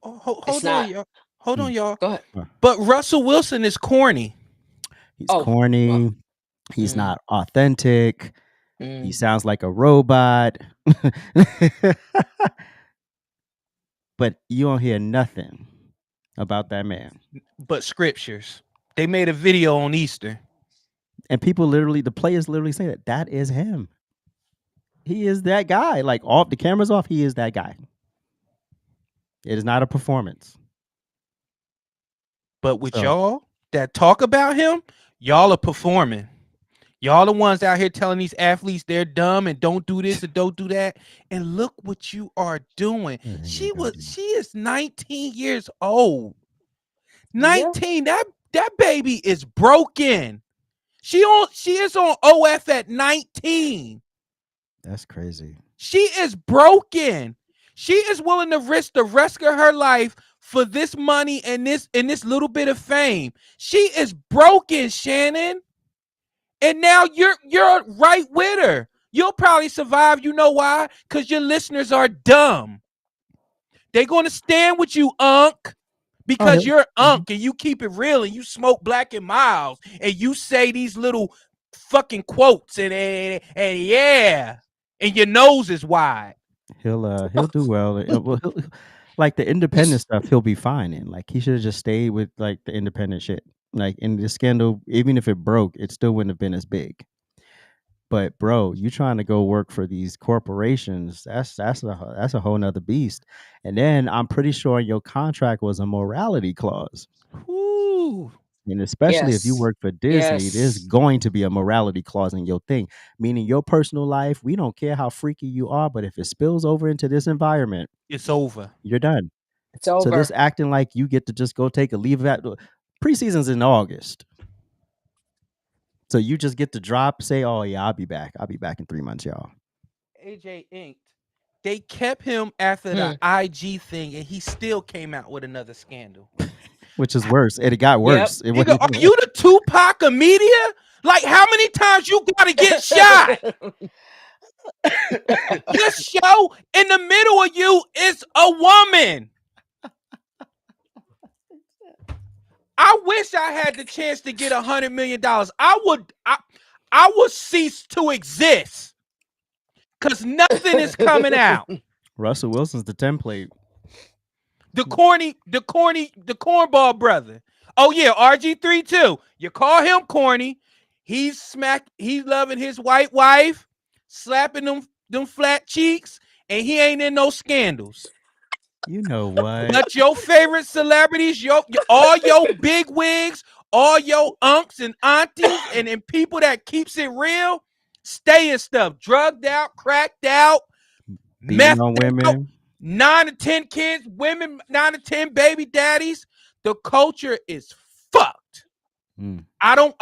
B: Hold on, y'all. Hold on, y'all.
G: Go ahead.
B: But Russell Wilson is corny.
A: He's corny. Well, he's not authentic. He sounds like a robot. But you don't hear nothing about that man.
B: But scriptures. They made a video on Easter.
A: And the players literally say that is him. He is that guy. Like, off the camera's off, he is that guy. It is not a performance.
B: But with y'all that talk about him, y'all are performing. Y'all the ones out here telling these athletes they're dumb and don't do this and don't do that. And look what you are doing. She is 19 years old. 19. That baby is broken. She is on OF at 19.
A: That's crazy.
B: She is broken. She is willing to risk the rest of her life for this money and this little bit of fame. She is broken, Shannon. And now you're right with her. You'll probably survive. You know why? Because your listeners are dumb. They're going to stand with you, Unc. because you're unk and you keep it real and you smoke Black and Miles and you say these little fucking quotes and yeah, and your nose is wide.
A: He'll do well. Like the independent stuff, he'll be fine in. Like he should have just stayed with like the independent shit. Like in the scandal, even if it broke, it still wouldn't have been as big. But bro, you trying to go work for these corporations? That's a whole nother beast. And then I'm pretty sure your contract was a morality clause.
B: Ooh.
A: And especially if you
G: Yes.
A: work for Disney, there's
G: Yes.
A: going to be a morality clause in your thing. Meaning your personal life, we don't care how freaky you are, but if it spills over into this environment,
B: It's over.
A: you're done.
G: It's
A: So this
G: over.
A: acting like you get to just go take a leave at preseason's in August. So you just get to drop, say, oh yeah, I'll be back. I'll be back in 3 months, y'all.
B: AJ inked. They kept him after the IG thing, and he still came out with another scandal.
A: Which is worse. And it got worse. It
B: Nigga, are you the Tupac of media? Like, how many times you gotta get shot? Your show in the middle of you is a woman. I wish I had the chance to get $100 million. I would cease to exist because nothing is coming out.
A: Russell Wilson's the template.
B: The cornball brother. Oh yeah, RG3 too. You call him corny. He's loving his white wife, slapping them flat cheeks, and he ain't in no scandals.
A: You know what?
B: But your favorite celebrities, all your big wigs, all your unks and aunties, and people that keeps it real, stay in stuff. Drugged out, cracked out,
A: beating on women.
B: 9 to 10 kids, women, 9 to 10 baby daddies. The culture is fucked. I don't.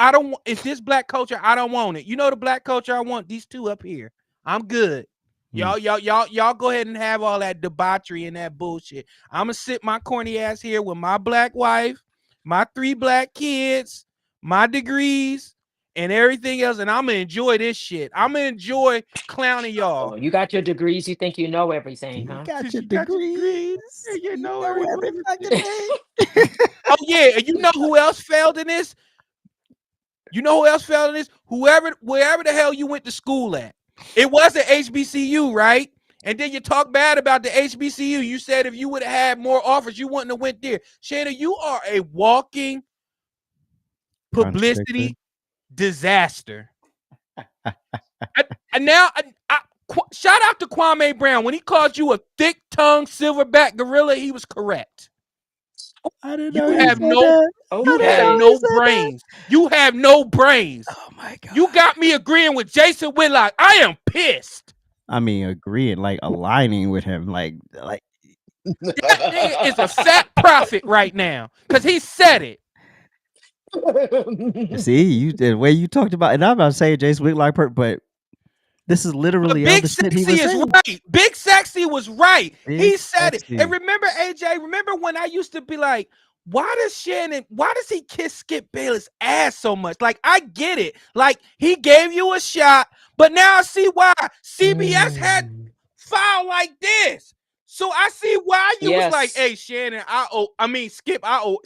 B: It's this black culture. I don't want it. You know the black culture I want? These two up here. I'm good. Y'all go ahead and have all that debauchery and that bullshit. I'm gonna sit my corny ass here with my black wife, my 3 black kids, my degrees, and everything else, and I'm gonna enjoy this shit. I'm gonna enjoy clowning y'all.
G: Oh, you got your degrees. You think you know everything, huh?
A: You got your degrees.
B: You know
A: every fucking thing.
B: Oh yeah, and you know who else failed in this? Wherever the hell you went to school at. It was an HBCU, right? And then you talk bad about the HBCU. You said if you would have had more offers, you wouldn't have went there. Shannon, you are a walking publicity disaster. Shout out to Kwame Brown. When he called you a thick-tongued silverback gorilla, he was correct.
A: I didn't
B: You
A: know
B: have no brains. You have no brains.
A: Oh my God.
B: You got me agreeing with Jason Whitlock. I am pissed.
A: I mean, agreeing, like aligning with him, like
B: that nigga is a fat prophet right now because he said it.
A: See, the way you talked about, and I'm about to say Jason Whitlock, but this is literally
B: Big
A: the shit he
B: Sexy
A: was
B: is
A: saying.
B: right. Big Sexy was right. He said
A: Sexy.
B: it. And remember, AJ, when I used to be like, why does he kiss Skip Bayless ass so much? Like, I get it. Like, he gave you a shot, but now I see why CBS had file like this. So I see why you was like, hey, Shannon, Skip, I owe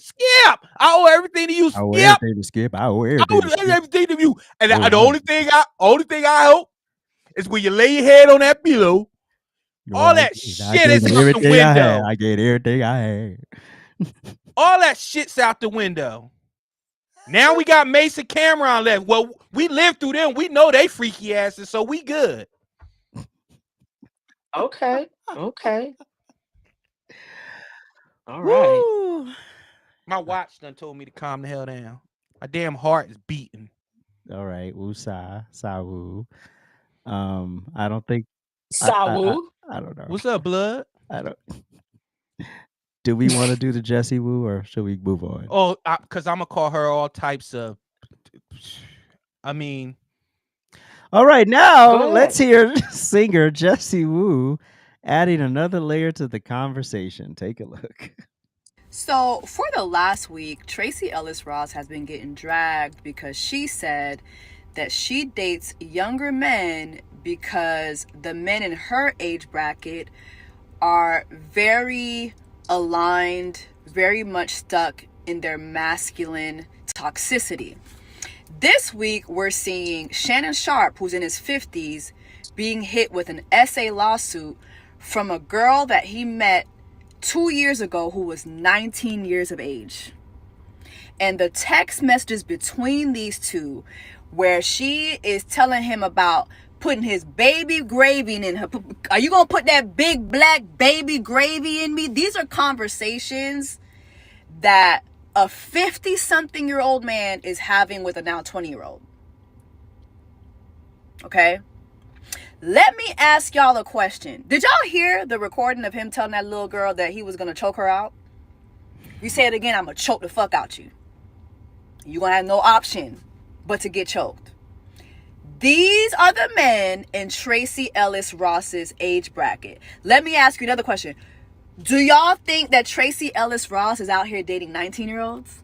B: everything to you, Skip.
A: I owe everything to Skip. I owe
B: everything to you. And the only thing I hope is when you lay your head on that pillow, all that shit is out the window.
A: I gave everything I had.
B: All that shit's out the window. Now we got Mason Cameron left. Well, we lived through them. We know they freaky asses, so we good.
G: Okay. All right.
B: Woo. My watch done told me to calm the hell down. My damn heart is beating.
A: All right, woo sa woo. I don't think
G: Sawu.
A: I don't know.
B: What's up, blood?
A: I don't. Do we want to do the Jesse Woo or should we move on?
B: Oh, because I'm gonna call her all types of. I mean.
A: All right, now let's hear singer Jesse Woo adding another layer to the conversation. Take a look.
L: So for the last week, Tracee Ellis Ross has been getting dragged because she said that she dates younger men because the men in her age bracket are very aligned very much stuck in their masculine toxicity. This week, we're seeing Shannon Sharpe, who's in his 50s, being hit with an SA lawsuit from a girl that he met 2 years ago who was 19 years of age. And the text messages between these two, where she is telling him about putting his baby gravy in her. Are you going to put that big black baby gravy in me? These are conversations that a 50-something-year-old man is having with a now 20-year-old. Okay? Let me ask y'all a question. Did y'all hear the recording of him telling that little girl that he was going to choke her out? You say it again, I'm going to choke the fuck out you. You're going to have no option but to get choked. These are the men in Tracee Ellis Ross's age bracket. Let me ask you another question. Do y'all think that Tracee Ellis Ross is out here dating 19-year-olds?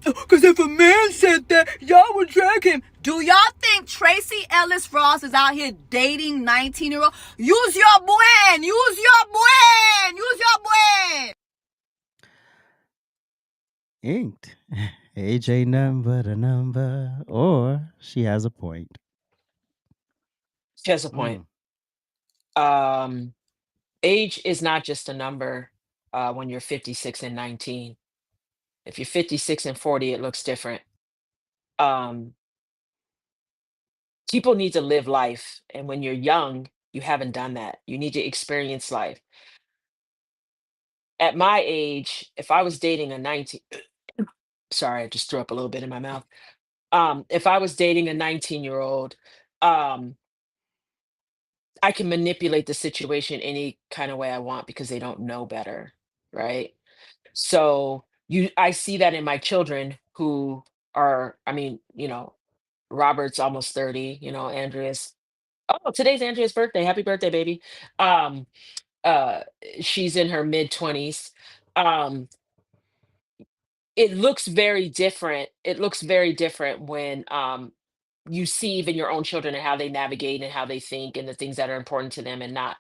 L: Because if a man said that, y'all would drag him. Do y'all think Tracee Ellis Ross is out here dating 19-year-olds? Use your brain. Use your brain. Use your brain.
A: Inked. Age ain't nothing but a number, or she has a point.
G: She has a point. Age is not just a number when you're 56 and 19. If you're 56 and 40, it looks different. People need to live life. And when you're young, you haven't done that. You need to experience life. At my age, if I was dating a 19, sorry, I just threw up a little bit in my mouth. If I was dating a 19-year-old, um, I can manipulate the situation any kind of way I want because they don't know better, right? So I see that in my children who are, I mean, Robert's almost 30, Andrea's, oh, today's Andrea's birthday. Happy birthday, baby. Um, uh, she's in her mid 20s. Um, it looks very different. It looks very different when you see even your own children and how they navigate and how they think and the things that are important to them and not.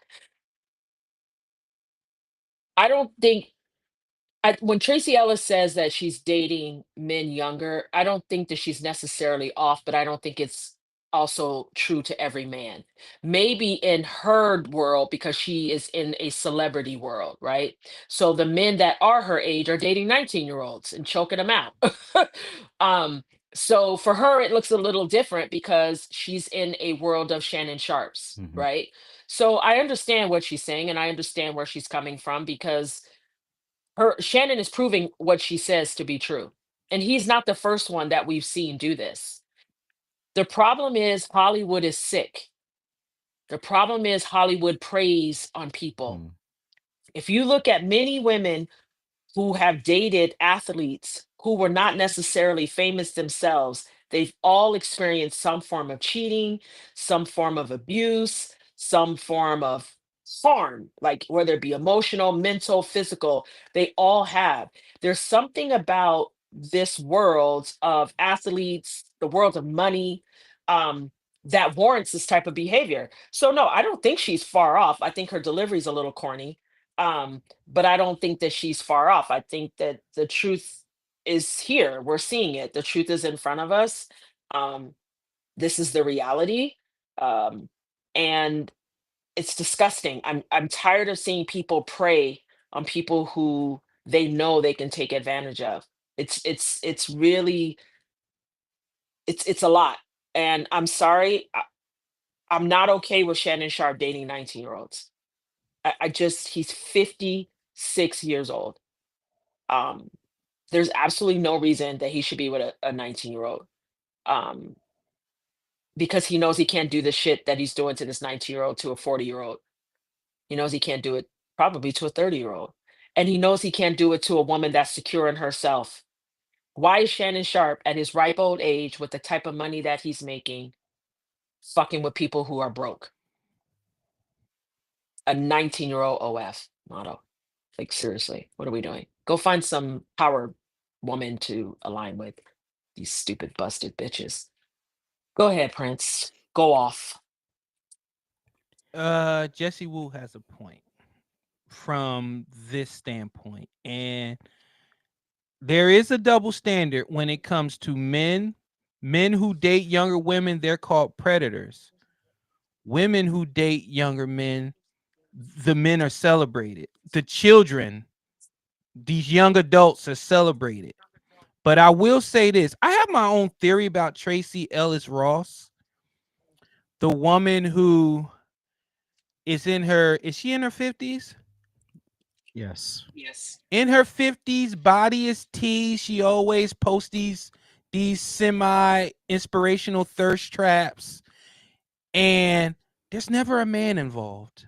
G: I don't think when Tracee Ellis says that she's dating men younger, I don't think that she's necessarily off, but I don't think it's also true to every man. Maybe in her world because she is in a celebrity world, right? So the men that are her age are dating 19-year-olds and choking them out. um, so for her, it looks a little different because she's in a world of Shannon Sharps, right? So I understand what she's saying and I understand where she's coming from because her Shannon is proving what she says to be true. And he's not the first one that we've seen do this. The problem is Hollywood is sick. The problem is Hollywood preys on people. If you look at many women who have dated athletes who were not necessarily famous themselves, they've all experienced some form of cheating, some form of abuse, some form of harm, like whether it be emotional, mental, physical, they all have. There's something about this world of athletes, the world of money, um, that warrants this type of behavior. So no, I don't think she's far off. I think her delivery is a little corny. But I don't think that she's far off. I think that the truth is here. We're seeing it. The truth is in front of us. Um, this is the reality. Um, and it's disgusting. I'm tired of seeing people prey on people who they know they can take advantage of. It's really it's a lot. And I'm sorry. I'm not okay with Shannon Sharpe dating 19-year-olds. I just he's 56 years old. Um, there's absolutely no reason that he should be with a 19-year-old. Um, because he knows he can't do the shit that he's doing to this 19-year-old to a 40-year-old. He knows he can't do it probably to a 30-year-old. And he knows he can't do it to a woman that's secure in herself. Why is Shannon Sharpe at his ripe old age with the type of money that he's making fucking with people who are broke? A 19-year-old OF model. Like seriously, what are we doing? Go find some power woman to align with. These stupid busted bitches. Go ahead, Prince. Go off.
B: Jesse Wu has a point. from this standpoint. And there is a double standard when it comes to men. Men who date younger women, they're called predators. Women who date younger men, the men are celebrated. The children, these young adults are celebrated. But I will say this. I have my own theory about Tracy Ellis Ross, the woman who is she in her 50s?
A: Yes.
B: In her 50s, body is teased. She always posts these semi-inspirational thirst traps. And there's never a man involved.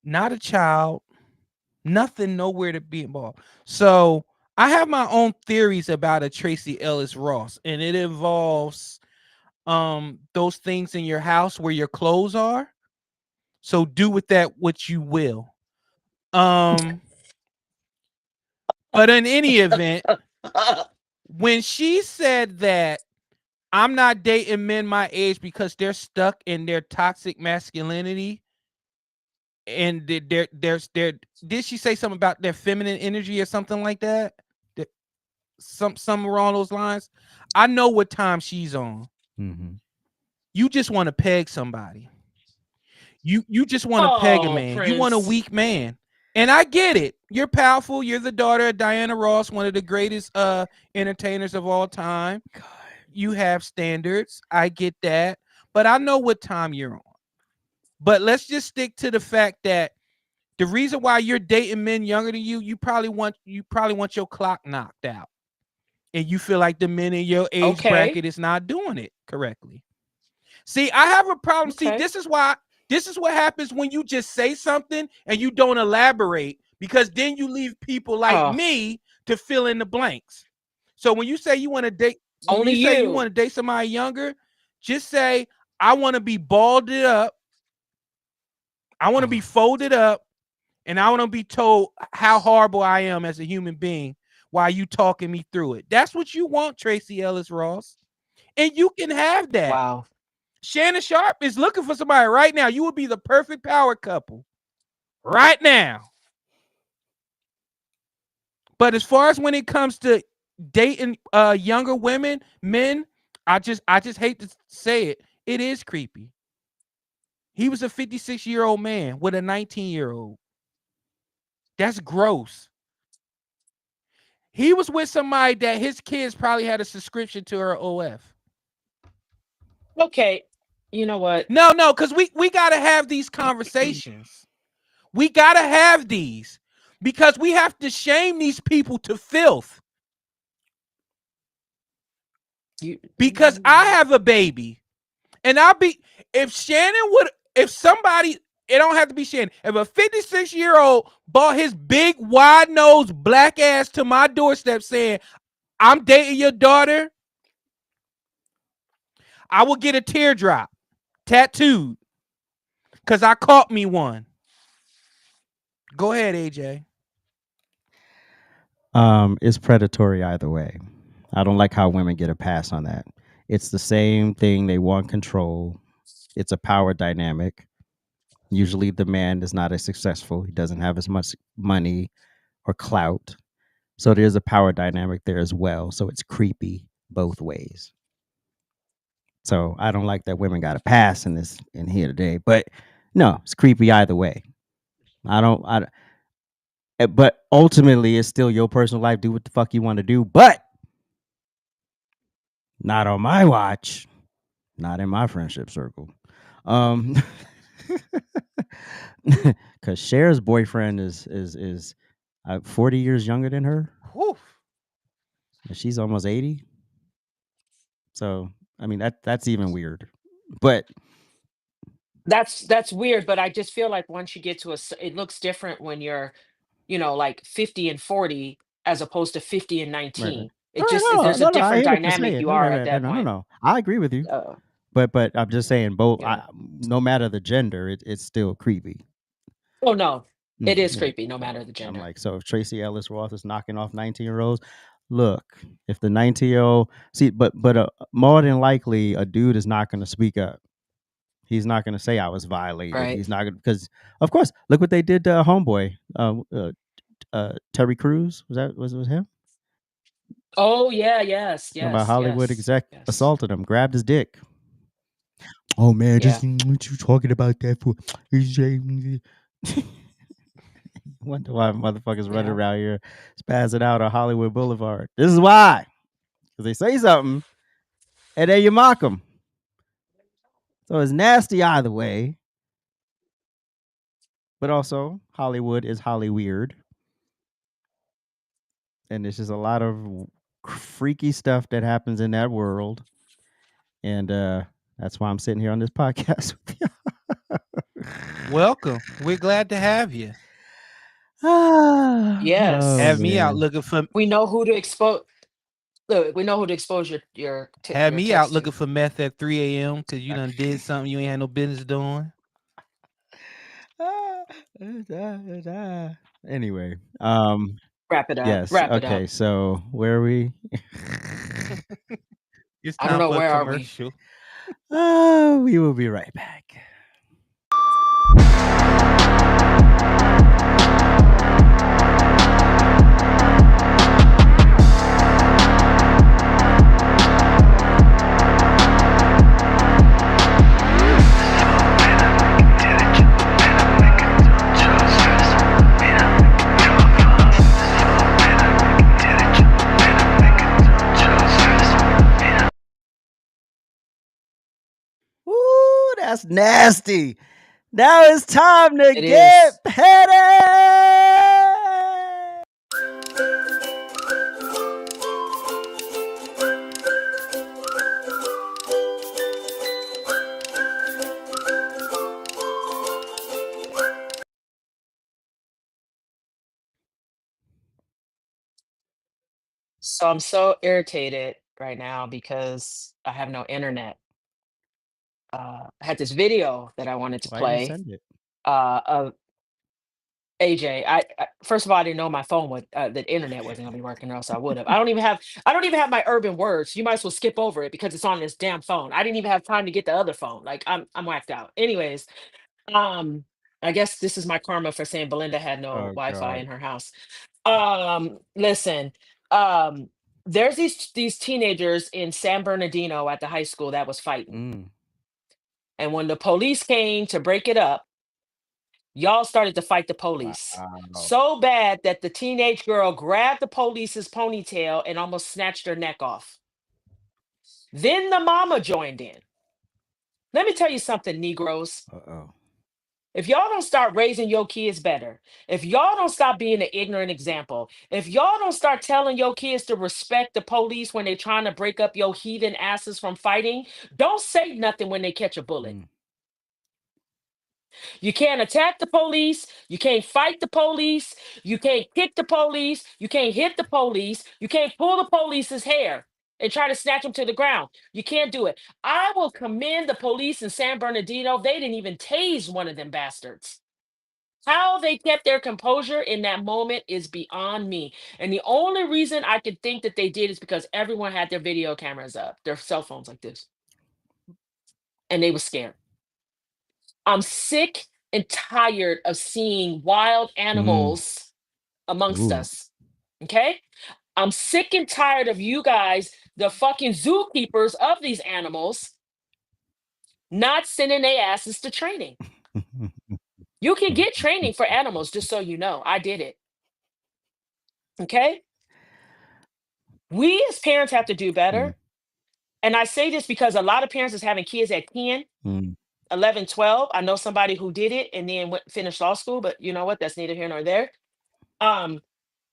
B: Not a child. Nothing, nowhere to be involved. So I have my own theories about a Tracy Ellis Ross, and it involves those things in your house where your clothes are. So do with that what you will. But in any event, when she said that I'm not dating men my age because they're stuck in their toxic masculinity, and did she say something about their feminine energy or something like that? Some along those lines. I know what time she's on.
A: Mm-hmm.
B: You just want to peg somebody. You just want to peg a
G: Oh,
B: man. You want a
G: Prince.
B: weak man. And I get it. You're powerful. You're the daughter of Diana Ross, one of the greatest entertainers of all time. You have standards. I get that. But I know what time you're on. But let's just stick to the fact that the reason why you're dating men younger than you probably want your clock knocked out. And you feel like the men in your age bracket is not doing it correctly. See, I have a problem. See, this is what happens when you just say something and you don't elaborate, because then you leave people like me to fill in the blanks. So when you say you want to date, you want to date somebody younger, just say, I want to be balded up. I want to be folded up, and I want to be told how horrible I am as a human being while you talking me through it. That's what you want, Tracy Ellis Ross. And you can have that.
G: Wow.
B: Shannon Sharpe is looking for somebody right now. You would be the perfect power couple right now. But as far as when it comes to dating younger men, I just hate to say it. It is creepy. He was a 56-year-old man with a 19-year-old. That's gross. He was with somebody that his kids probably had a subscription to her OF.
G: Okay. You know what?
B: No, because we got to have these conversations. We got to have these because we have to shame these people to filth. Because I have a baby, and if somebody, it don't have to be Shannon. If a 56-year-old brought his big, wide-nosed black ass to my doorstep saying, I'm dating your daughter, I will get a teardrop tattooed because I caught me one. Go ahead, AJ.
A: It's predatory either way. I don't like how women get a pass on that. It's the same thing. They want control. It's a power dynamic. Usually the man is not as successful. He doesn't have as much money or clout. So there's a power dynamic there as well. So it's creepy both ways. So I don't like that women got a pass in here today. But no, it's creepy either way. But ultimately it's still your personal life. Do what the fuck you want to do. But not on my watch. Not in my friendship circle. Because Cher's boyfriend is 40 years younger than her.
B: Whew.
A: And she's almost 80. So I mean that's even weird. But
G: That's weird, but I just feel like once you get to it looks different when you're, like 50 and 40 as opposed to 50 and
A: right.
G: 19.
A: All
G: It
A: right,
G: just is there's a
A: no, I
G: different
A: hear what you're
G: dynamic
A: saying.
G: you are at
A: Right.
G: that point.
A: No. I agree with you. But I'm just saying both.
G: Yeah.
A: No matter the gender, it's still creepy.
G: Oh no, it is
A: Yeah.
G: creepy no matter the
A: I'm
G: gender.
A: like, so if Tracy Ellis Roth is knocking off 19-year-olds, look, if the 19-year-old more than likely a dude is not going to speak up. He's not going to say I was violated.
G: Right.
A: He's not going to, because of course, look what they did to Homeboy, Terry Crews. Was it him?
G: Oh yeah, yes,
A: About Hollywood
G: yes.
A: exec assaulted him, grabbed his dick. Oh man, just what you talking about that for? Wonder why motherfuckers running around here spazzing out on Hollywood Boulevard. This is why, because they say something and then you mock them. So it's nasty either way. But also, Hollywood is Holly weird. And there's just a lot of freaky stuff that happens in that world. And that's why I'm sitting here on this podcast with you.
B: Welcome. We're glad to have you.
G: Yes.
B: Have me out looking for.
G: We know who to expose. Look, we know who to expose your
B: have
G: your
B: me
G: text
B: out
G: to.
B: looking for meth at 3 a.m. because you done did something you ain't had no business doing.
A: Anyway,
G: wrap it up.
A: yes.
G: Wrap it
A: Okay,
G: up.
A: so where are we?
B: It's
G: I don't
B: time
G: know,
B: for
G: where
B: a
G: are we?
B: commercial.
A: We will be right back. Ooh, that's nasty. Now it's time to get petty.
G: So I'm so irritated right now because I have no internet. I had this video that I wanted to
A: Why you didn't
G: play
A: send it?
G: of AJ. I first of all, I didn't know my phone would the internet wasn't gonna be working, or else I would have. I don't even have my urban words. You might as well skip over it because it's on this damn phone. I didn't even have time to get the other phone. Like I'm whacked out. Anyways, I guess this is my karma for saying Belinda had no
A: Oh
G: Wi-Fi
A: God.
G: in her house. Listen, there's these teenagers in San Bernardino at the high school that was fighting. And when the police came to break it up, y'all started to fight the police.
A: Wow.
G: So bad that the teenage girl grabbed the police's ponytail and almost snatched her neck off. Then the mama joined in. Let me tell you something, Negroes.
A: Uh-oh.
G: If y'all don't start raising your kids better, if y'all don't stop being an ignorant example, if y'all don't start telling your kids to respect the police when they're trying to break up your heathen asses from fighting, don't say nothing when they catch a bullet. You can't attack the police. You can't fight the police. You can't kick the police. You can't hit the police. You can't pull the police's hair and try to snatch them to the ground. You can't do it. I will commend the police in San Bernardino. They didn't even tase one of them bastards. How they kept their composure in that moment is beyond me. And the only reason I could think that they did is because everyone had their video cameras up, their cell phones like this. And they were scared. I'm sick and tired of seeing wild animals amongst us. Okay? I'm sick and tired of you guys, the fucking zookeepers of these animals, not sending their asses to training. You can get training for animals, just so you know. I did it. Okay? We as parents have to do better. And I say this because a lot of parents is having kids at 10, 11, 12. I know somebody who did it and then finished law school, but you know what? That's neither here nor there.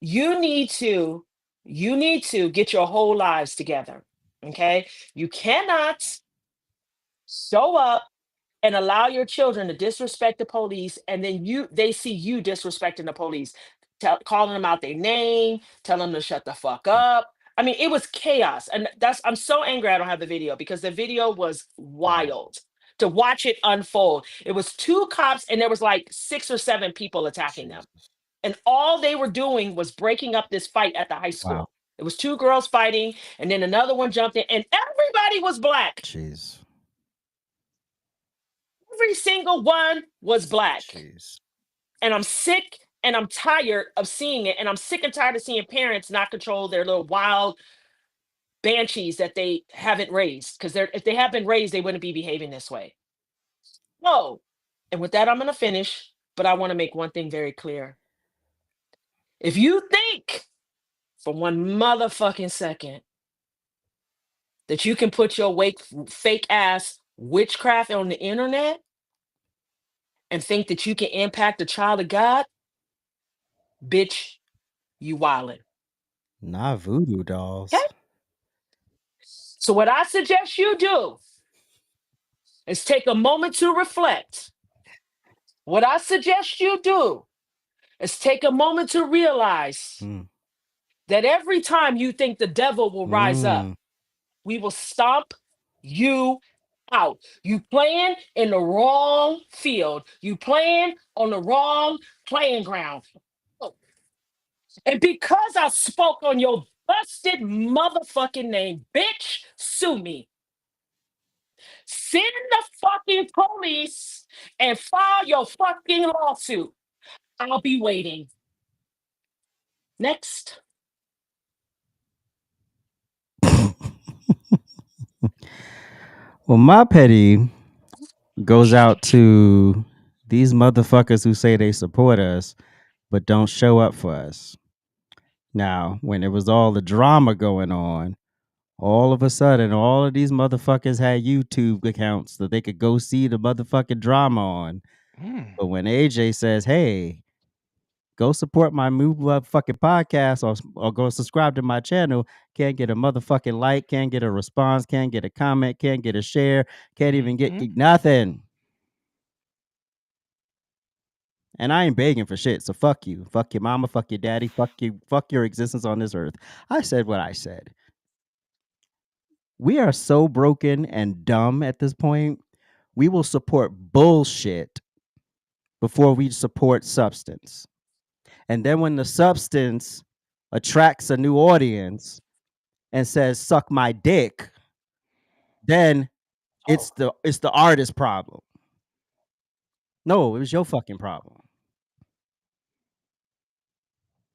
G: You need to get your whole lives together. Okay? You cannot show up and allow your children to disrespect the police, and then they see you disrespecting the police, calling them out their name, telling them to shut the fuck up. I mean, it was chaos, and I'm so angry I don't have the video because the video was wild to watch it unfold. It was two cops, and there was like 6 or 7 people attacking them, and all they were doing was breaking up this fight at the high school.
A: Wow.
G: It was 2 girls fighting, and then another one jumped in, and everybody was black.
A: Jeez.
G: Every single one was black.
A: Jeez.
G: And I'm sick and I'm tired of seeing it. And I'm sick and tired of seeing parents not control their little wild banshees that they haven't raised. Because if they had been raised, they wouldn't be behaving this way. No. And with that, I'm going to finish. But I want to make one thing very clear. If you think for one motherfucking second that you can put your fake ass witchcraft on the internet and think that you can impact a child of God, bitch, you wildin'.
A: Not voodoo dolls.
G: Okay? So what I suggest you do is take a moment to reflect. What I suggest you do is take a moment to realize that every time you think the devil will rise up, we will stomp you out. You playing in the wrong field. You playing on the wrong playing ground. And because I spoke on your busted motherfucking name, bitch, sue me. Send the fucking police and file your fucking lawsuit. I'll be waiting. Next.
A: Well, my petty goes out to these motherfuckers who say they support us, but don't show up for us. Now, when there was all the drama going on, all of a sudden, all of these motherfuckers had YouTube accounts that they could go see the motherfucking drama on. But when AJ says, hey, go support my motherfucking podcast or go subscribe to my channel, can't get a motherfucking like, can't get a response, can't get a comment, can't get a share, can't even get nothing. And I ain't begging for shit, so fuck you. Fuck your mama, fuck your daddy, fuck you, fuck your existence on this earth. I said what I said. We are so broken and dumb at this point. We will support bullshit before we support substance. And then when the substance attracts a new audience and says, suck my dick, then it's the artist's problem. No, it was your fucking problem.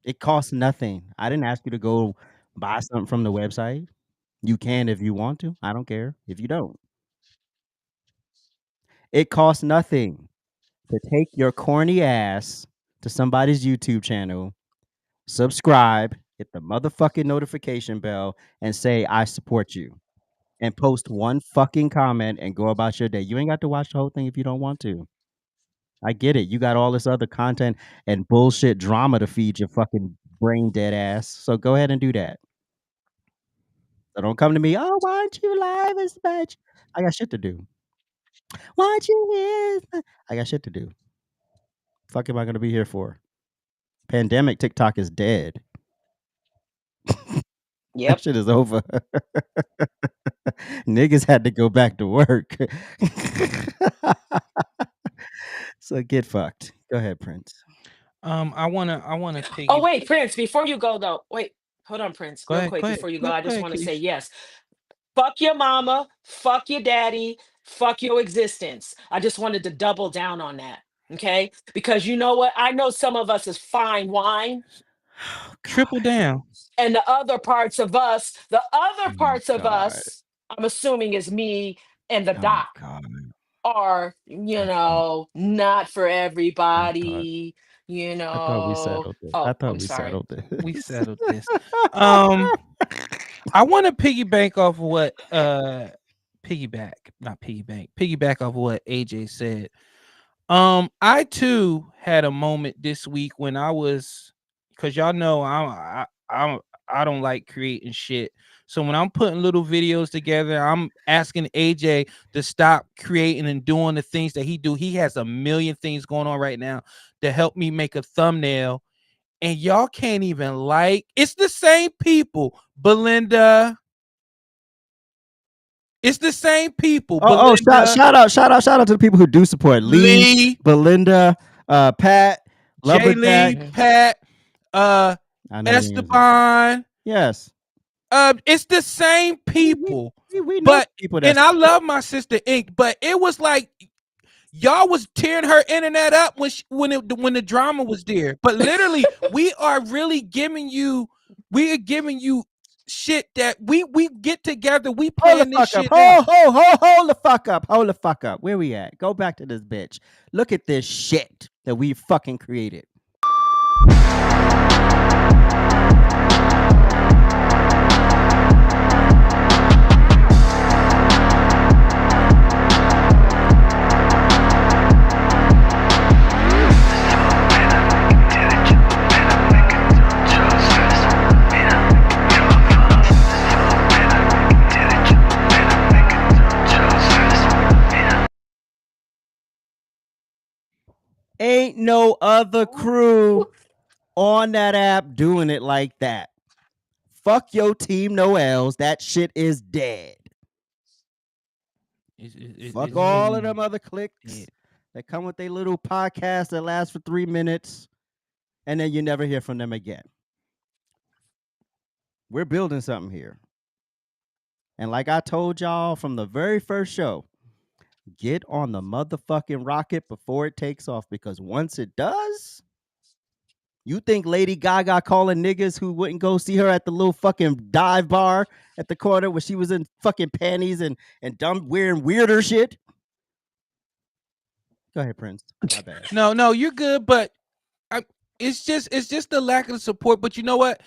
A: It costs nothing. I didn't ask you to go buy something from the website. You can if you want to. I don't care if you don't. It costs nothing to take your corny ass to somebody's YouTube channel, subscribe, hit the motherfucking notification bell, and say, I support you. And post one fucking comment and go about your day. You ain't got to watch the whole thing if you don't want to. I get it. You got all this other content and bullshit drama to feed your fucking brain dead ass. So go ahead and do that. So don't come to me, oh, why aren't you live as much? I got shit to do. Why aren't you here? I got shit to do. Fuck am I gonna be here for? Pandemic TikTok is dead.
G: Yep.
A: That shit is over. Niggas had to go back to work. So get fucked. Go ahead, Prince.
B: I wanna take
G: Oh, wait, Prince, before you go though, wait, hold on, Prince,
B: Go
G: real
B: ahead,
G: quick
B: go ahead,
G: before you
B: go
G: go. I
B: ahead,
G: just want to say
B: Keish.
G: yes. Fuck your mama, fuck your daddy, fuck your existence. I just wanted to double down on that. Okay? Because you know what? I know some of us is fine wine.
B: Triple down.
G: And the other parts of us, I'm assuming is me and the doc are, not for everybody,
A: I thought we settled it.
G: Oh,
A: I thought
G: I'm
A: we
G: sorry.
A: settled it.
B: We settled this. I want to piggyback off what piggyback off what AJ said. I too had a moment this week when I was, because y'all know I don't like creating shit. So when I'm putting little videos together, I'm asking AJ to stop creating and doing the things that he do. He has a million things going on right now to help me make a thumbnail. And y'all can't even like. It's the same people, Belinda. It's the same people.
A: Oh, shout out to the people who do support Lee, Belinda, Pat,
B: Jay Lee, Pat, Esteban.
A: Yes.
B: It's the same people.
A: We know
B: but
A: people
B: and I love my sister Ink, but it was like Y'all was tearing her internet up when the drama was there. But literally, we are giving you shit that we get together. We plan this shit out.
A: Hold the fuck up. Hold the fuck up. Where we at? Go back to this bitch. Look at this shit that we fucking created. Ain't no other crew on that app doing it like that. Fuck your team Noels. That shit is dead. Fuck all of them other clicks that come with their little podcast that lasts for 3 minutes, and then you never hear from them again. We're building something here. And like I told y'all from the very first show, get on the motherfucking rocket before it takes off, because once it does, you think Lady Gaga calling niggas who wouldn't go see her at the little fucking dive bar at the corner where she was in fucking panties and dumb wearing weirder shit? Go ahead, Prince. My bad.
B: No, you're good, but it's just the lack of support. But you know what?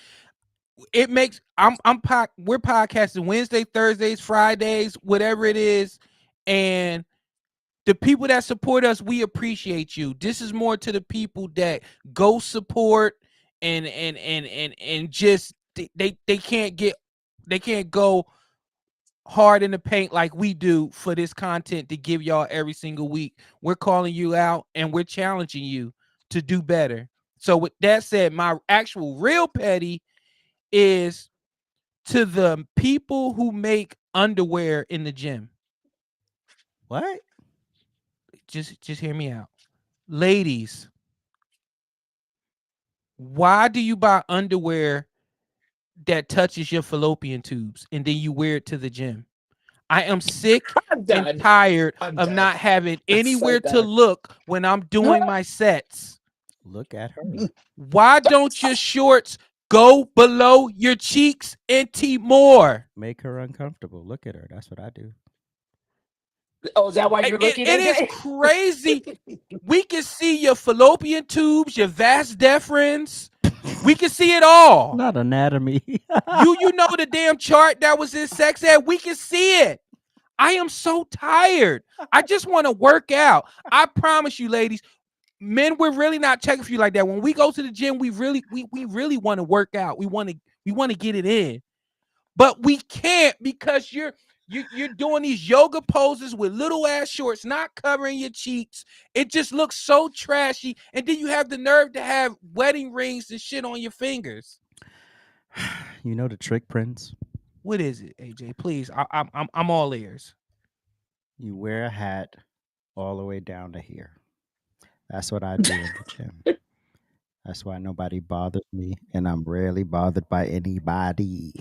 B: It makes we're podcasting Wednesday, Thursdays, Fridays, whatever it is, and the people that support us, we appreciate you. This is more to the people that go support and just they can't go hard in the paint like we do for this content to give y'all every single week. We're calling you out and we're challenging you to do better. So with that said, my actual real petty is to the people who make underwear in the gym.
A: What?
B: Just hear me out. Ladies, why do you buy underwear that touches your fallopian tubes and then you wear it to the gym? I am sick and tired of not having anywhere to look when I'm doing my sets.
A: Look at her.
B: Why don't your shorts go below your cheeks, Auntie Moore?
A: Make her uncomfortable. Look at her. That's what I do.
G: Oh, is that why you're looking at
B: it? It is crazy. We can see your fallopian tubes, your vas deferens. We can see it all.
A: Not anatomy.
B: you know the damn chart that was in sex ed. We can see it. I am so tired. I just want to work out. I promise you, ladies, men, we're really not checking for you like that. When we go to the gym, we really want to work out. We want to get it in, but we can't because you're doing these yoga poses with little ass shorts, not covering your cheeks. It just looks so trashy. And then you have the nerve to have wedding rings and shit on your fingers.
A: You know the trick, Prince?
B: What is it, AJ? Please, I'm all ears.
A: You wear a hat all the way down to here. That's what I do in the gym. That's why nobody bothers me, and I'm rarely bothered by anybody.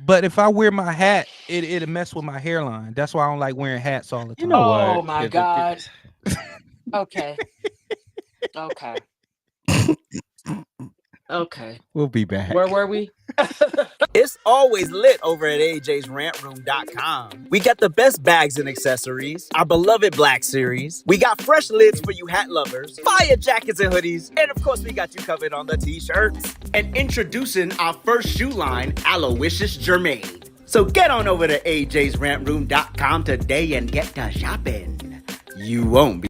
B: But if I wear my hat, it'll mess with my hairline. That's why I don't like wearing hats all the time.
A: You know what?
G: Oh my God. Okay. Okay. Okay.
A: We'll be back.
G: Where were we?
H: It's always lit over at ajsrantroom.com. We got the best bags and accessories, our beloved Black Series. We got fresh lids for you hat lovers, fire jackets and hoodies, and of course we got you covered on the t-shirts. And introducing our first shoe line, Aloysius Germain. So get on over to ajsrantroom.com today and get to shopping. You won't be.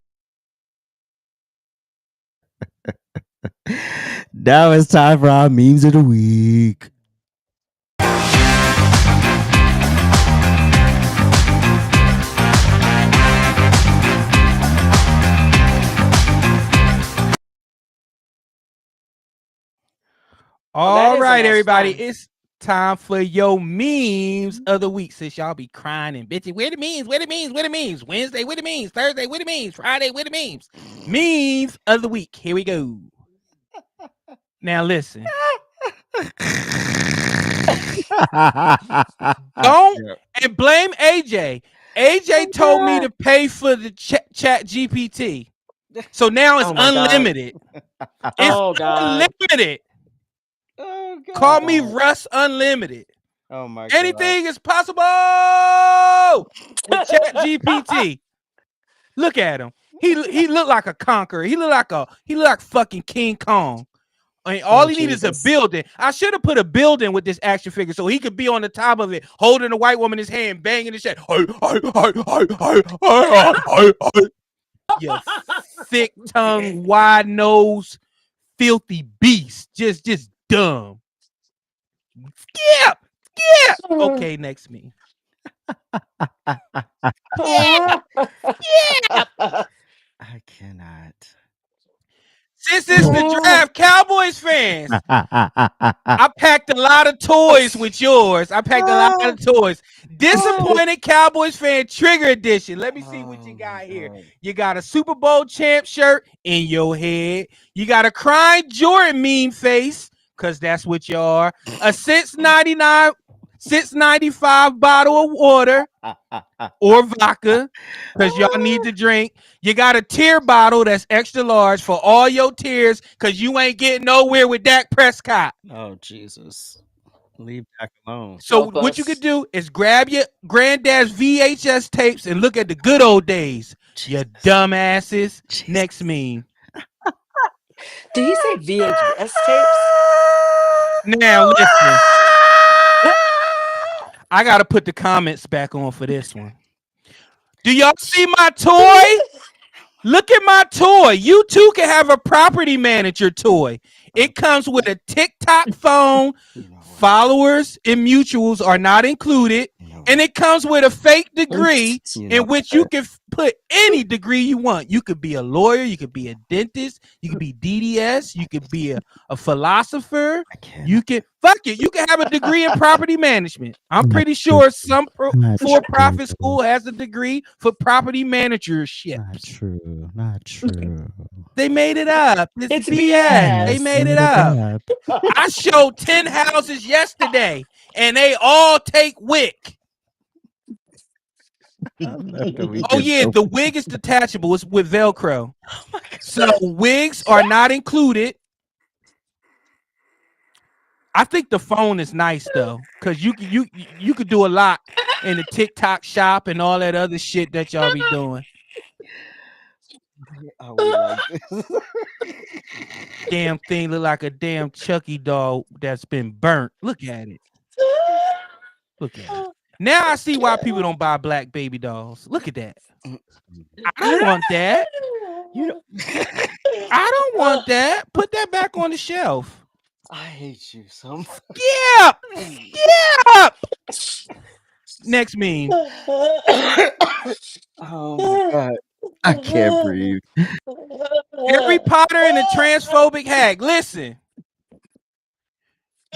A: Now it's time for our memes of the week.
B: All right, everybody. It's time for your memes of the week. Since y'all be crying and bitching, where the memes? Where the memes? Where the memes? Wednesday, where the memes? Thursday, where the memes? Friday, where the memes? Memes of the week. Here we go. Now listen. Don't and blame AJ. AJ told me to pay for the chat GPT. So now it's
G: Oh my God.
B: unlimited. It's
G: Oh God.
B: unlimited.
A: Oh God.
B: Call me Russ Unlimited.
A: Oh my God.
B: Anything is possible with chat GPT. Look at him. He looked like a conqueror. He looked like fucking King Kong. I mean, all he needs is a building. I should have put a building with this action figure so he could be on the top of it, holding a white woman in his hand, banging his shit. You thick tongue, wide nose, filthy beast. Just dumb. Yeah. Okay, next me. Yeah.
A: I cannot.
B: Since it's the draft, Cowboys fans, I packed a lot of toys with yours. Disappointed Cowboys fan trigger edition. Let me see what you got here. You got a Super Bowl champ shirt in your head. You got a crying Jordan meme face, because that's what you are. A since 95 bottle of water or vodka, because y'all need to drink. You got a tear bottle that's extra large for all your tears, because you ain't getting nowhere with Dak Prescott.
A: Oh Jesus. Leave Dak alone.
B: So what you could do is grab your granddad's VHS tapes and look at the good old days. You dumbasses. Next meme.
G: Did he say VHS tapes?
B: Now listen. I gotta put the comments back on for this one. Do y'all see my toy? Look at my toy. You too can have a property manager toy. It comes with a TikTok phone. Followers and mutuals are not included. And it comes with a fake degree in which you can put any degree you want. You could be a lawyer. You could be a dentist. You could be DDS. You could be a philosopher. You can have a degree in property management. I'm pretty sure some for-profit school has a degree for property managership.
A: Not true.
B: They made it up.
G: It's
B: BS. They made it up. I showed 10 houses yesterday, and they all take wick. Oh yeah, the wig is detachable. It's with Velcro. So wigs are not included. I think the phone is nice though, because you could do a lot in the TikTok shop and all that other shit that y'all be doing.
A: Are we like this?
B: Damn thing look like a damn Chucky doll that's been burnt. Look at it. Look at it. Now I see why people don't buy black baby dolls. Look at that. I don't want that. I don't want that. Put that back on the shelf.
A: I hate you so much.
B: Yeah. Yeah. Next meme.
A: Oh my God. I can't breathe.
B: Harry Potter and the transphobic hag. Listen.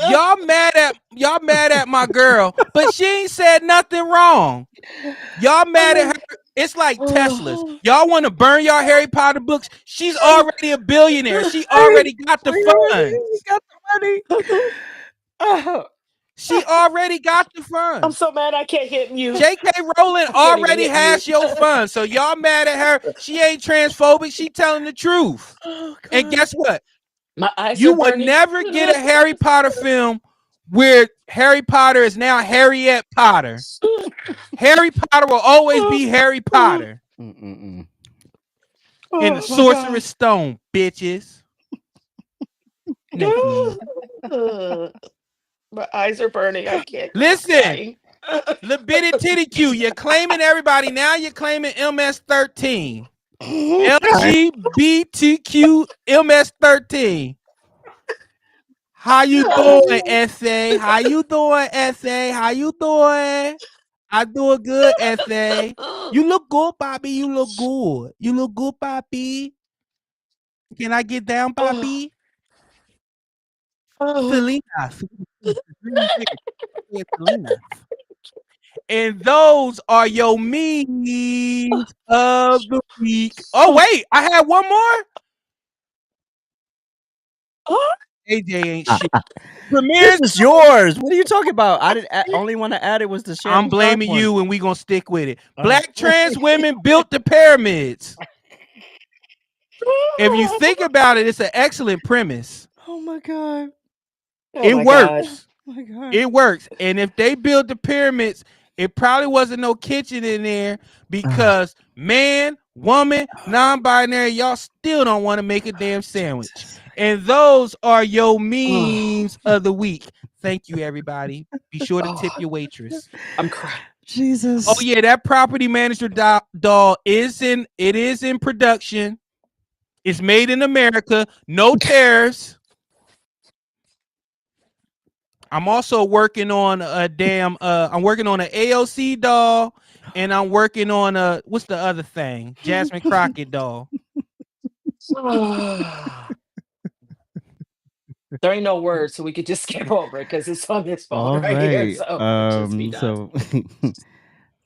B: Y'all mad at my girl, but she ain't said nothing wrong. Y'all mad at her. It's like Teslas. Y'all want to burn y'all Harry Potter books? She's already a billionaire. She already got the funds.
A: Got the money.
B: She already got the funds.
G: I'm so mad I can't hit mute.
B: J.K. Rowling already has your funds, so y'all mad at her. She ain't transphobic. She telling the truth. And guess what?
G: My eyes
B: You
G: are
B: will
G: burning.
B: never get a Harry Potter film where Harry Potter is now Harriet Potter. Harry Potter will always be Harry Potter. And the Sorcerer's Stone, bitches.
G: My eyes are burning. I can't.
B: Listen, Libiddy Titty Q, you're claiming everybody. Now you're claiming MS-13. LGBTQ MS-13. How you doing, SA? How you doing, SA? How you doing? I doing good, SA. You look good, Bobby. You look good. You look good, Bobby. Can I get down, Bobby? Selena. And those are your memes of the week. Oh, wait. I had one more. AJ ain't shit.
A: This is yours. What are you talking about? I didn't. Only one I added was the Shannon
B: I'm blaming
A: Sharpe one.
B: you, and we gonna stick with it. Black trans women built the pyramids. If you think about it, it's an excellent premise.
A: Oh my god.
B: It
G: my
B: works.
A: Oh my god.
B: It works. And if they built the pyramids, it probably wasn't no kitchen in there because man, woman, non-binary, y'all still don't want to make a damn sandwich. And those are your memes of the week. Thank you, everybody. Be sure to tip your waitress.
G: I'm crying.
A: Jesus.
B: Oh yeah, that property manager doll is in production. It's made in America. No tariffs. I'm also working on I'm working on an AOC doll, and I'm working on what's the other thing? Jasmine Crockett doll.
G: There ain't no words, so we could just skip over it because it's on this phone
A: All
G: right here.
A: right.
G: So just be done.
A: So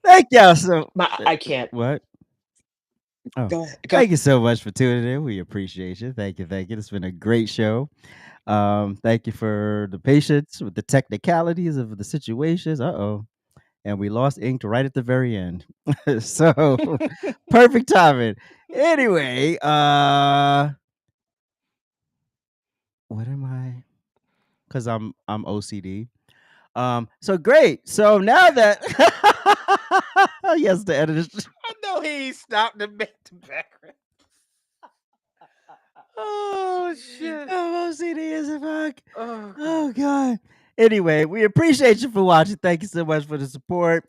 A: thank y'all. So
G: I can't.
A: What? Oh,
G: Go ahead.
A: thank you so much for tuning in. We appreciate you. Thank you. It's been a great show. Thank you for the patience with the technicalities of the situations. And we lost ink right at the very end. So perfect timing. Anyway, what am I? Because I'm OCD. So great. So now that yes, the editor.
B: I know he stopped the background. Oh shit.
A: I'm OCD as a fuck. Oh god. Anyway, we appreciate you for watching. Thank you so much for the support.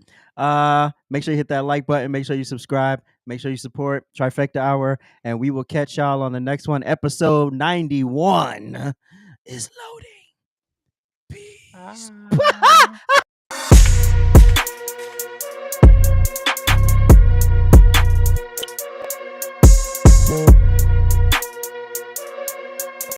A: Make sure you hit that like button. Make sure you subscribe. Make sure you support Trifecta Hour. And we will catch y'all on the next one. Episode 91 is loading. Peace.